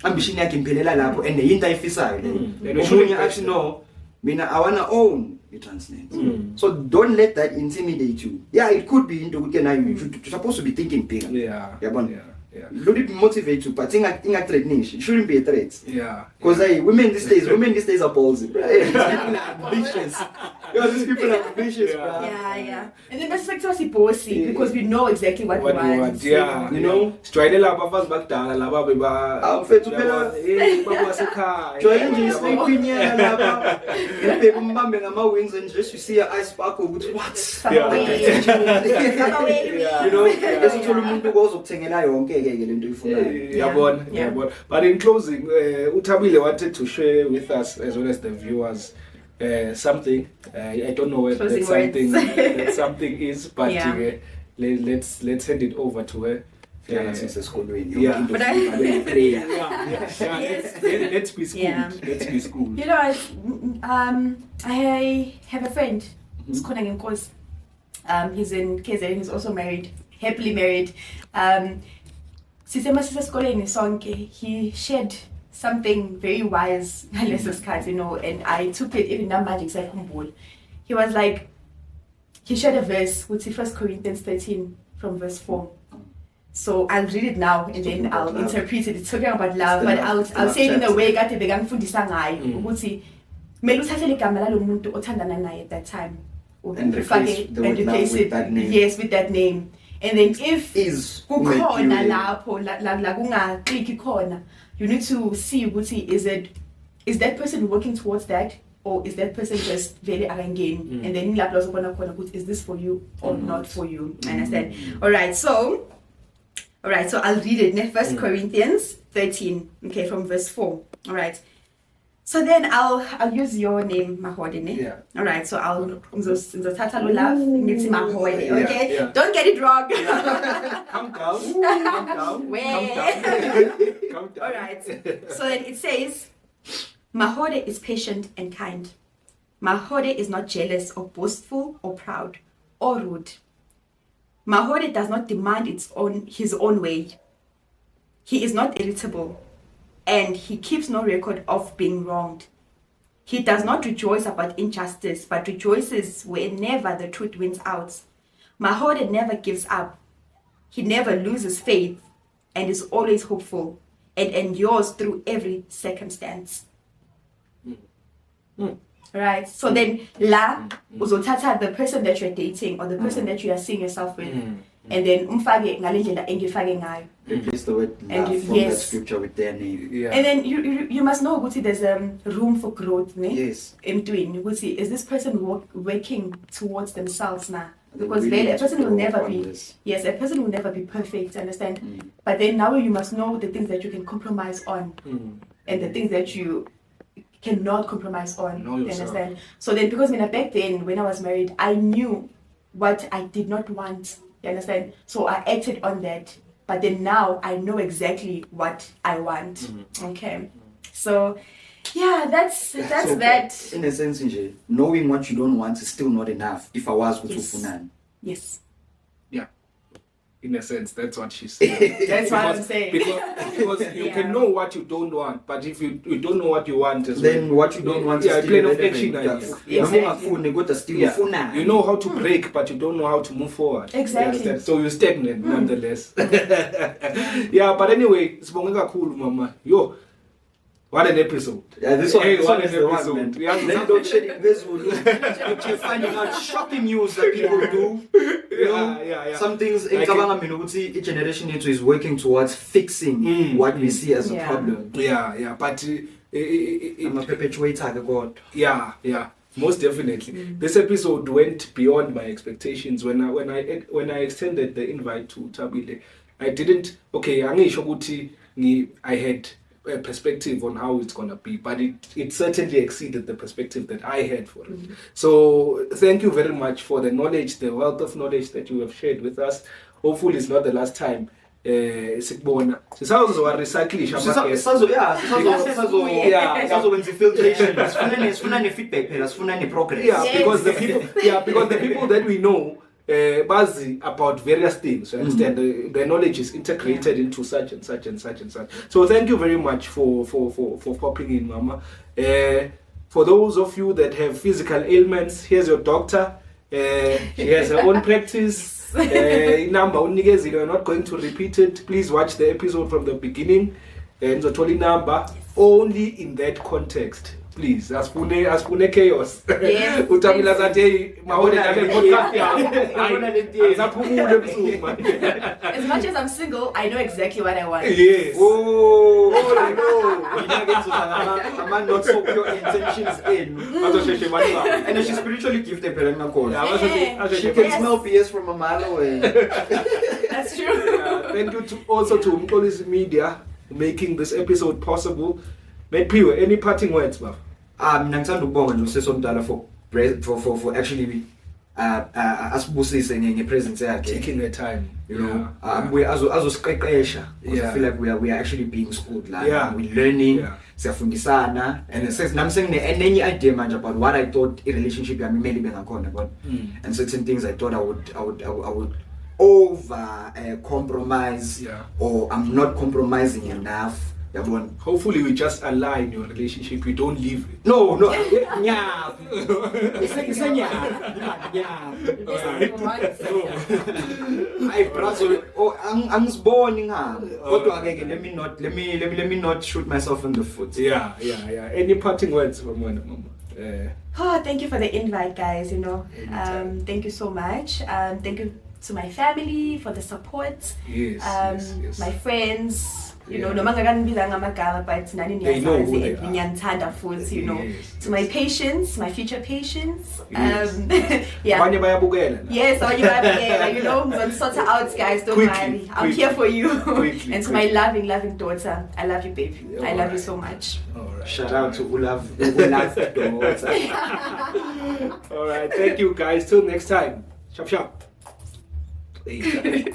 Ambition yakhe lapho and the interface actually no. I wanna own the Transnet. So don't let that intimidate you. Yeah, it could be into you're supposed to be thinking bigger. Let it motivate you, but threatening. It shouldn't be a threat. Because women these days are ballsy. Ambitious. These people are ambitious. And then that's us bossy because we know exactly what we want. You know, straight up first back down, I'm fit to wings and just you see your eyes sparkle with what? But in closing, Thabile wanted to share with us as well as the viewers something. I don't know what that something is, but let's hand it over to her. Fika sisesikolweni. Yeah. But I- prayer. Let's be schooled. Yeah. Let's be schooled. You know, I have a friend. It's called Nkosi. He's in KZN. He's also married, happily married. He shared something very wise, you know, and I took it even that magic cycle. He was like, he shared a verse, which is 1 Corinthians 13 from verse 4. So I'll read it now and then I'll interpret it. It's talking about love, but I'll say it in a way that they can find ukuthi kumele uthathe igama lalo muntu othandana naye at that time And replace the word love with that name. Yes, with that name. And then if Is kukhona lapho la kungakliki khona, you need to see ukuthi is that person working towards that, or is that person just very arranging? And then lapho uzobona khona ukuthi is this for you or not for you? Understand? All right, so I'll read it. 1 Corinthians 13, okay, from verse 4. All right. So then I'll use your name, Mahode. Yeah. All right. So I'll ngizothatha lo love ngithi Mahode. Okay. Yeah. Don't get it wrong. Calm down. Wait. Calm down. All right. So then it says, Mahode is patient and kind. Mahode is not jealous or boastful or proud or rude. Mahode does not demand his own way. He is not irritable, and he keeps no record of being wronged. He does not rejoice about injustice, but rejoices whenever the truth wins out. Mahode never gives up. He never loses faith and is always hopeful and endures through every circumstance. Right? So then, uzothatha the person that you're dating or the person that you are seeing yourself with, and then umfake ngale ndlela engifake ngayo. Replace the word And love you- from yes. that scripture with their name. Yeah. And then you must know ukuthi there's room for growth, ne? Yes. Emntwini ukuthi is this person working towards themselves now? They Because really a need to person will grow never on be this. yes, a person will never be perfect, understand? But then now you must know the things that you can compromise on and the things that you cannot compromise on. Know You yourself. understand? So then because back then when I was married, I knew what I did not want. You understand? So I acted on that. But then now I know exactly what I want. Okay. So yeah, that's So, that. in a sense, nje, knowing what you don't want is still not enough. If I was with Yes. ufunani. Yes. Yeah. In a sense, that's what she's saying. That's what I'm saying. Because you Yeah. can know what you don't want, but if you don't know what you want as Then well, what you don't want yeah, is still plan of relevant. action. Yeah. Yeah. Exactly. Noma ungafuni, kodwa still Yeah. ufunani. You know how to break, but you don't know how to move forward. Exactly. You understand? So you're stagnant nonetheless. Yeah, but anyway, sibonge kakhulu mama. Yo, what an episode. Yeah, this one, Hey, this what one an is the one, episode. man. Yeah, Then don't share it with You're finding out shocking news that people do. You know, yeah. some things in Like Kabanga Minuti, each generation into is working towards fixing what we see as a Yeah. problem. Yeah, but I'm a perpetuator, God. yeah, most definitely. This episode went beyond my expectations. When I extended the invite to Thabile, I didn't. Okay, angisho ukuthi I had a perspective on how it's gonna be, but it certainly exceeded the perspective that I had for it. So thank you very much for the knowledge, the wealth of knowledge that you have shared with us. Hopefully, it's not the last time. Sikubona sisazowa recyclisha ama-guests. Sazowenza filtration. Sifuna ne-feedback phela, sifuna ne-progress. Yeah, Yes. because the people that we know bazi about various things. You understand? The knowledge is integrated into such and such and such and such. So thank you very much for popping in, Mama. For those of you that have physical ailments, here's your doctor. She has her own practice. Number unikezi, you're not going to repeat it. Please watch the episode from the beginning. And the totally number only in that context. Please, asifune chaos. Yes. Utamila zathi mahole dale podcast Ngibona le nto. asaphumule ebusuku man. As much as I'm single, I know exactly what I want. Yes. Oh, no. Mina ke ngizothatha ama not so pure intentions in. Bazosheshe bathi. And she's spiritually gifted phela ngakhona. Yeah, bazosheshe She can smell BS from a mile away. That's true. Thank you also to Mxolisi Media making this episode possible. Mephiwe, any parting words, baba? Mina ngithanda ukubonga nje usesomdala for actually asibusise ngepresence yakhe, taking their time, you know, yeah. we azosiqeqesha, because Yeah. I feel like we are actually being schooled, like Yeah. we're learning, Yeah. siyafundisana, and it says nami enenye idea manje about what I thought a relationship yami maybe bengakhona about, and certain things I thought I would over compromise, Yeah. or I'm not compromising enough. Yabona. Hopefully we just align your relationship, we don't leave it. No, yeah. It's a yeah. I brother, angisiboni nga. Kodwa ke let me not shoot myself in the foot. Yeah. Any parting words from one, Mama? Oh, thank you for the invite, guys. You know, Anytime. thank you so much. Thank you to my family for the support. Yes. My friends. You Yeah. know, no mangakanbiza ngamagama, but nani They know who they niyazazi are. ngiyanithanda futhi, you know. Yes, To my patients, my future patients. Yes. Yeah. Abanye bayabukela la. Yes, all you have there, you know, I'm gonna sort it out, guys. Don't Quickly, worry. I'm quickly, here for you. quickly, And to quickly. my loving daughter, I love you, baby. I love you Alright. so much. All right. Shout out to Ulav daughter. All right. Thank you, guys. Till next time. Sharp. Hey.